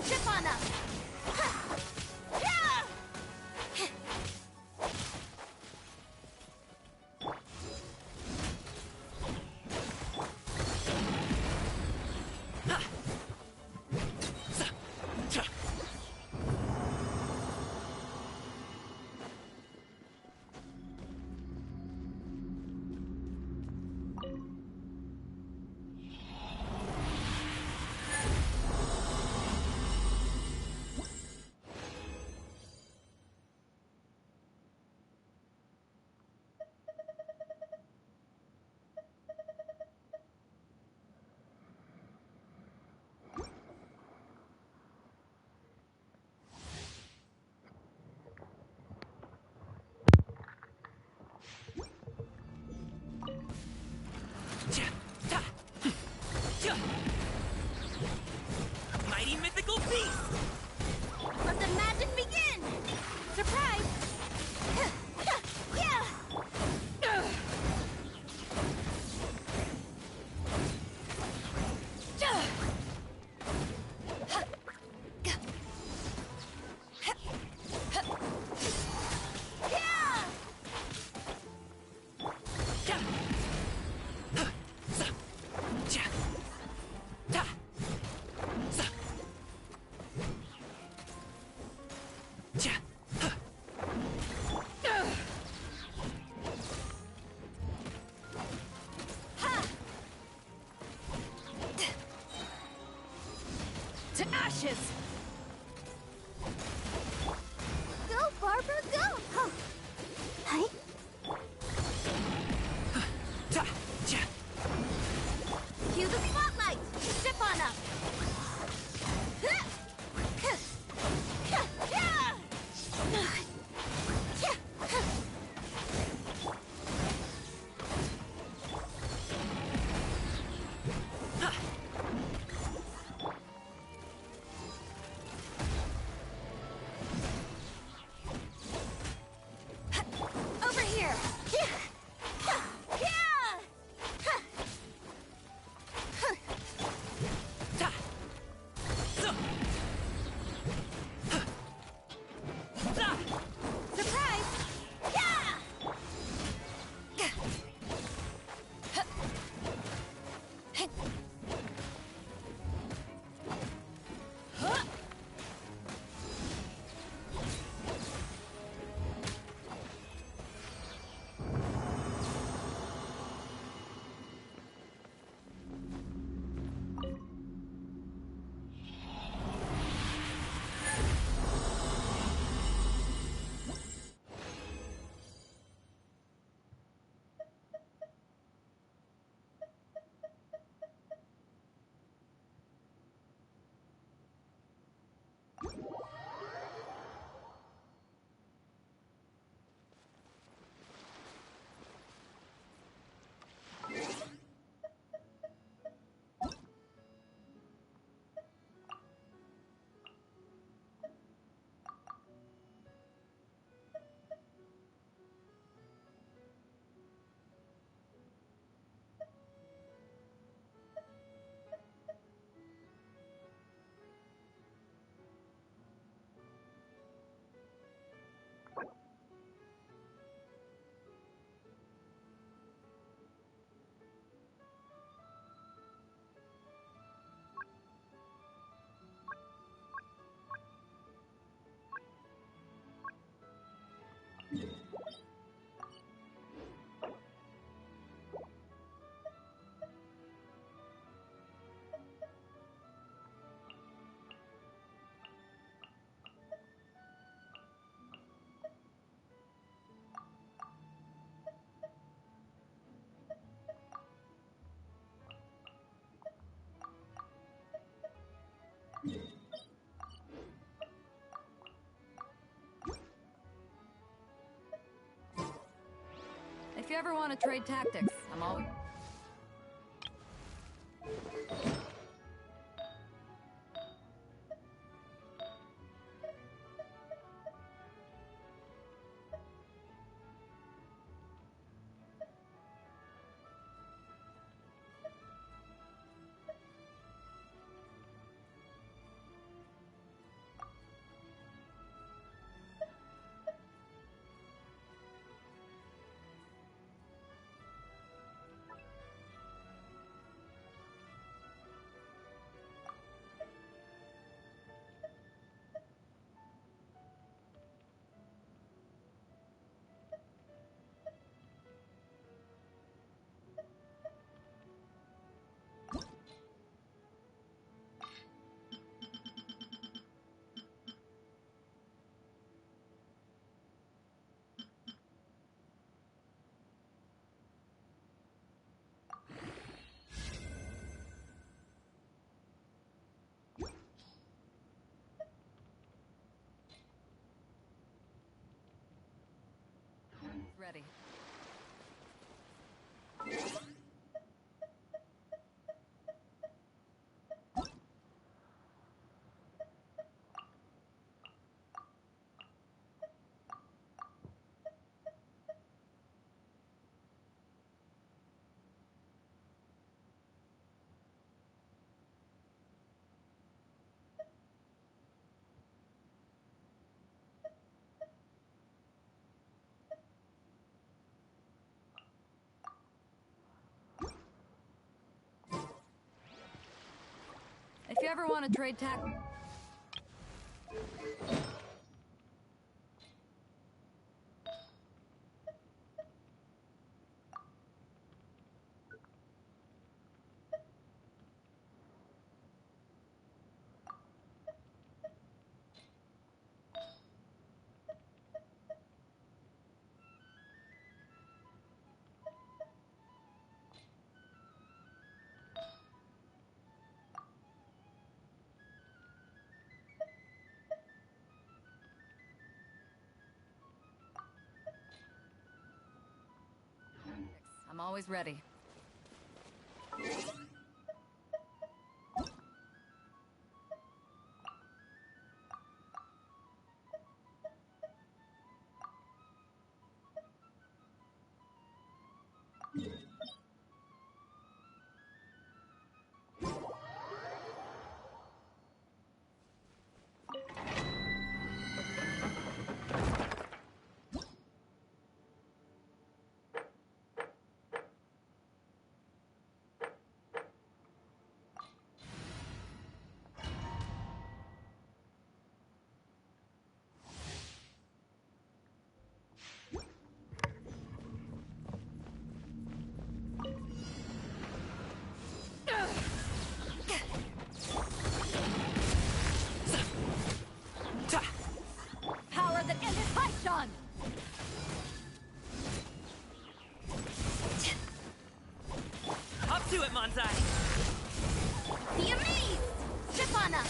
[SPEAKER 10] Zip on up!
[SPEAKER 13] Mighty mythical beast!
[SPEAKER 10] Let the magic begin! Surprise! To ashes!
[SPEAKER 6] Go, Barbara, go!
[SPEAKER 10] Cue the spotlight! Zip on up!
[SPEAKER 14] If you ever want to trade tactics, I'm always... Ready. If you ever want to trade tactics... I'm always ready. Power that ended Paimon!
[SPEAKER 13] Up to it, Manzai!
[SPEAKER 6] Be amazed! Stefana!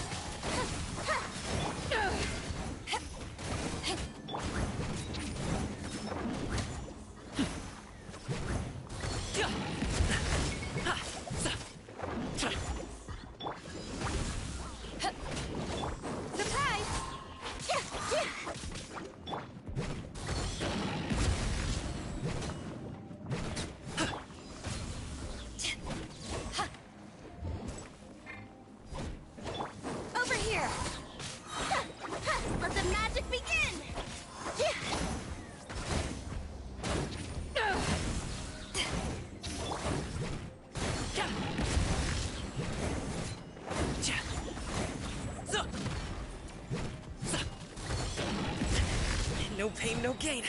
[SPEAKER 13] No pain, no gain.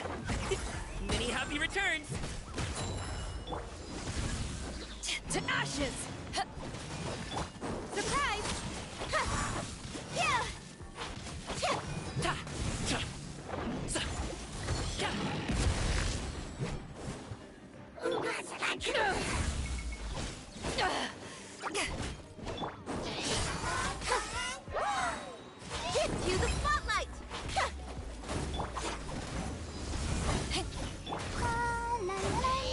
[SPEAKER 13] Many happy returns.
[SPEAKER 14] To ashes!
[SPEAKER 6] Surprise! Yeah! Get you the spotlight! La, la, la,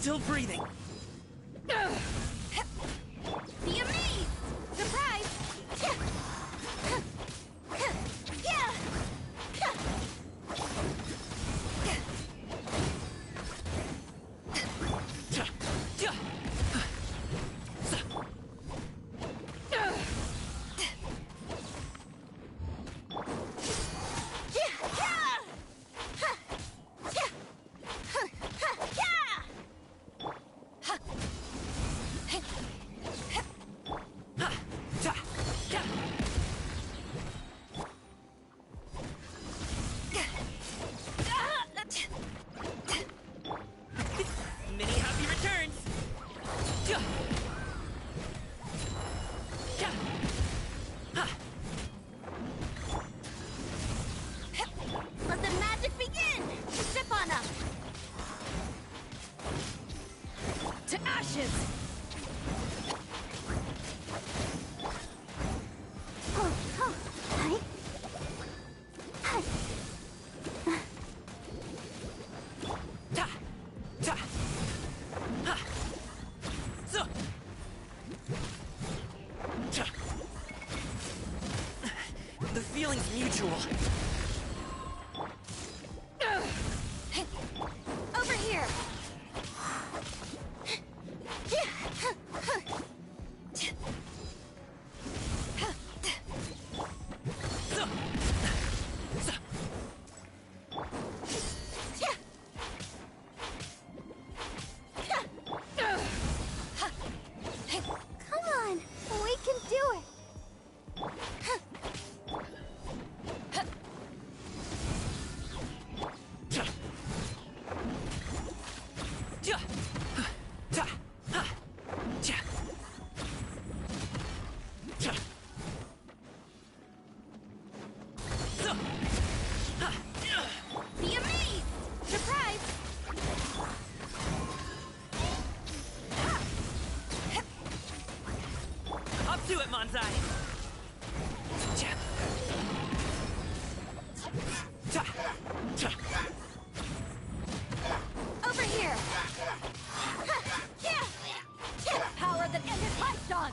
[SPEAKER 13] Still breathing.
[SPEAKER 10] Be amazed! Surprise!
[SPEAKER 13] Many happy returns.
[SPEAKER 10] Let the magic begin! Step on up!
[SPEAKER 14] To ashes!
[SPEAKER 13] The feeling's mutual.
[SPEAKER 10] Over here!
[SPEAKER 6] Come on, we can do it.
[SPEAKER 10] Be amazed! Surprise!
[SPEAKER 13] Up to it, Manzai.
[SPEAKER 10] Over here!
[SPEAKER 14] Power that ended Paimon!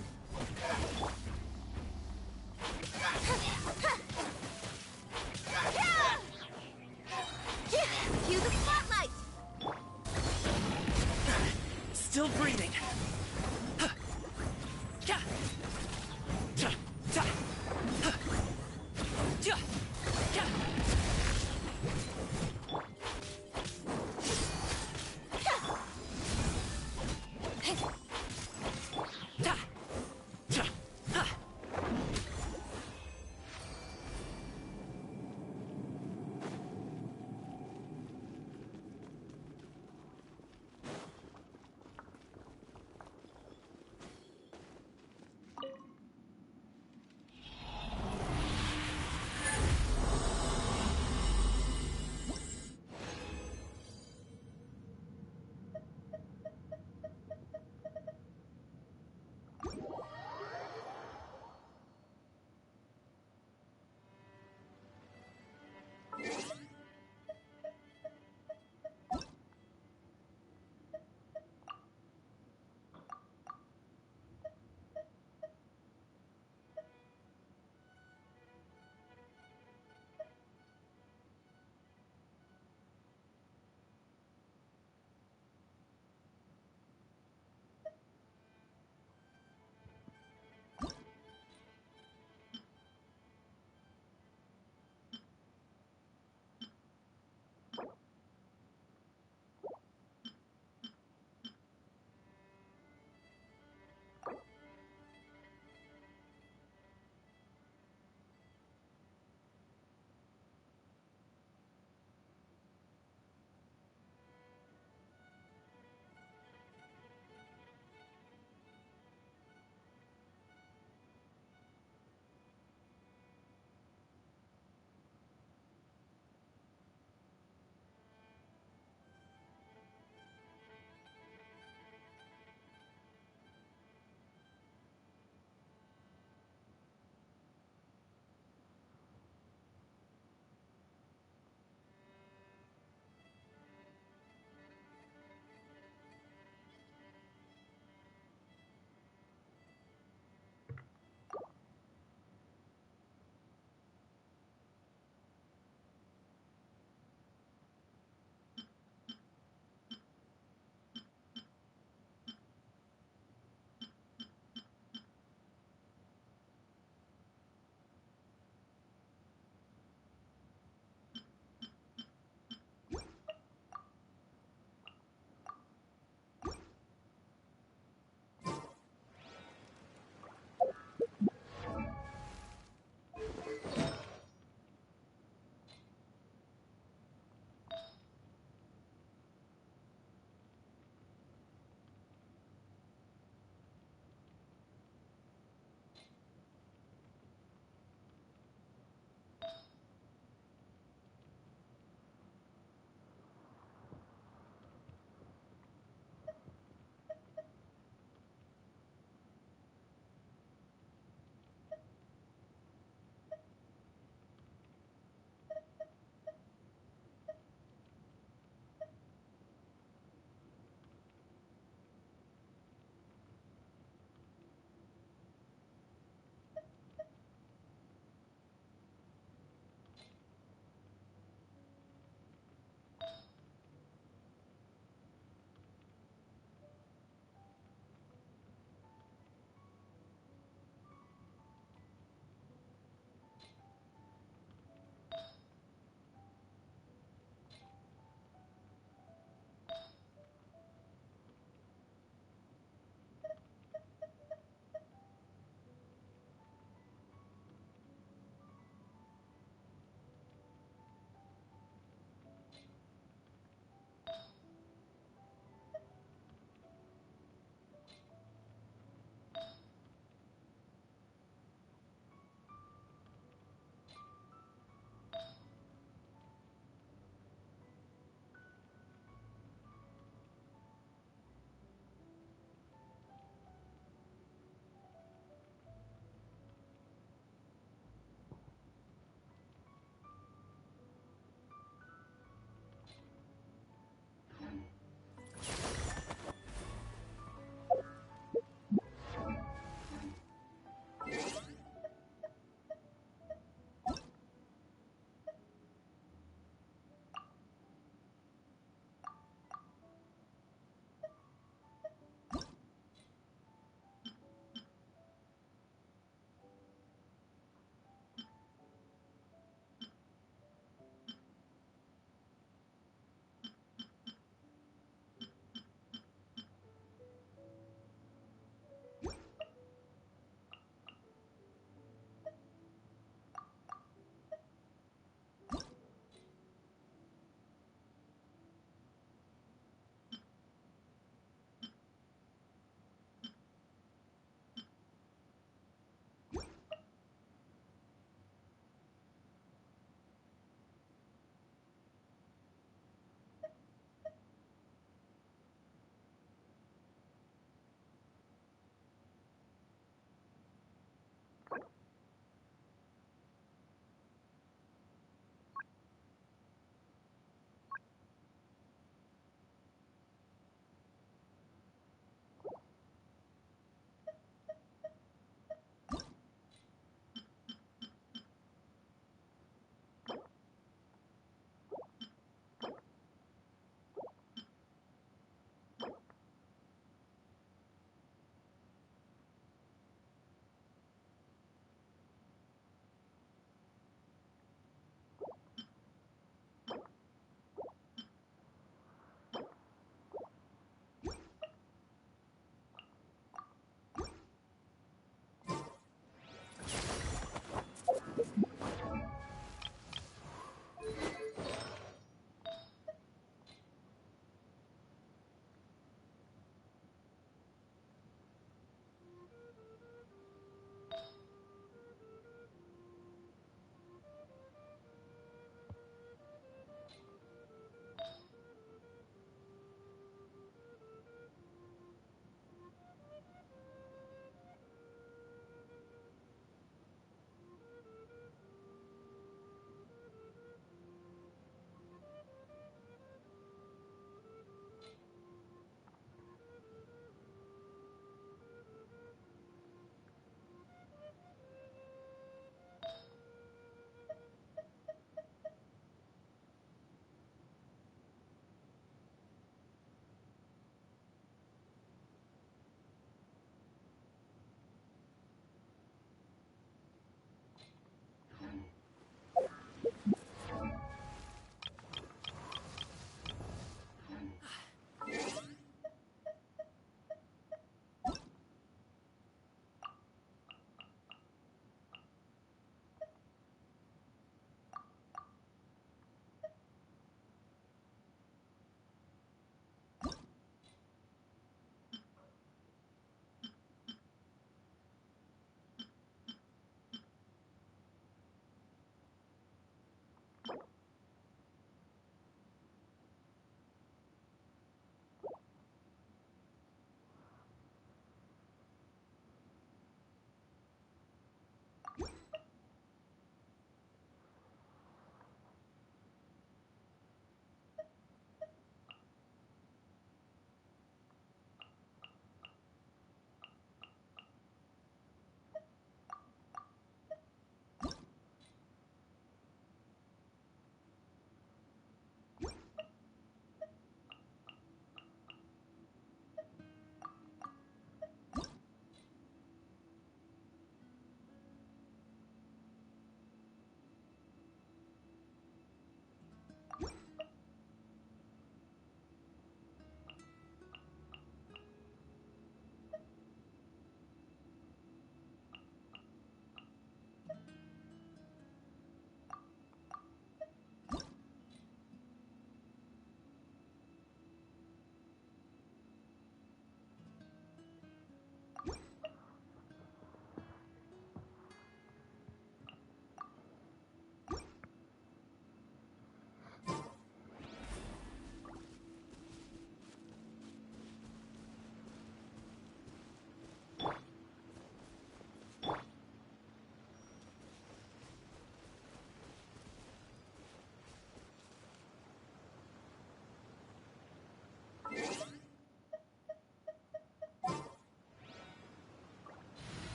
[SPEAKER 10] Cue the spotlight!
[SPEAKER 13] Still breathing.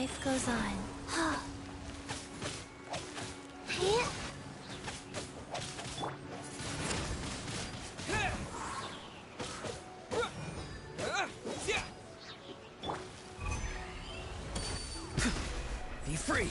[SPEAKER 2] life goes on.
[SPEAKER 13] Be free.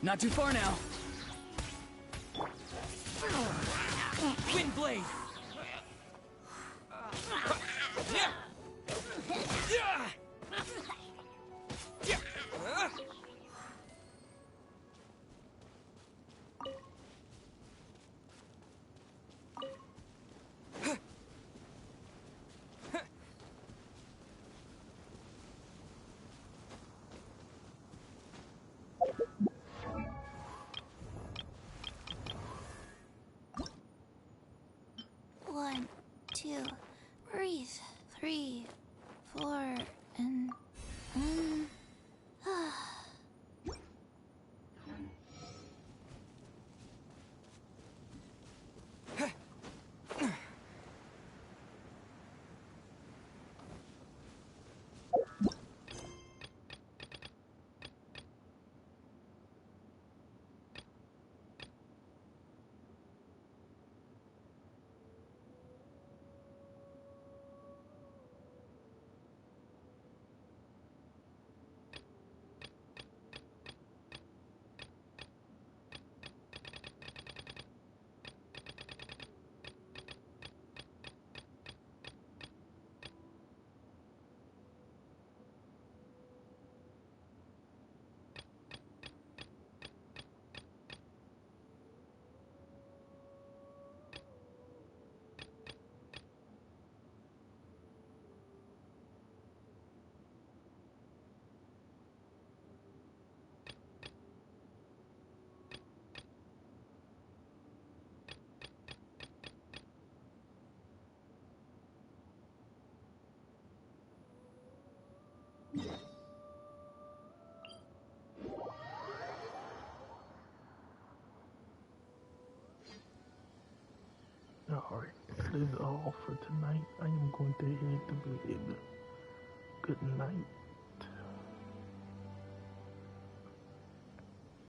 [SPEAKER 3] Not too far now. Wind blade.
[SPEAKER 2] One, two, breathe. 3, 4, and
[SPEAKER 1] Alright, that is all for tonight. I am going to head to bed. Good night.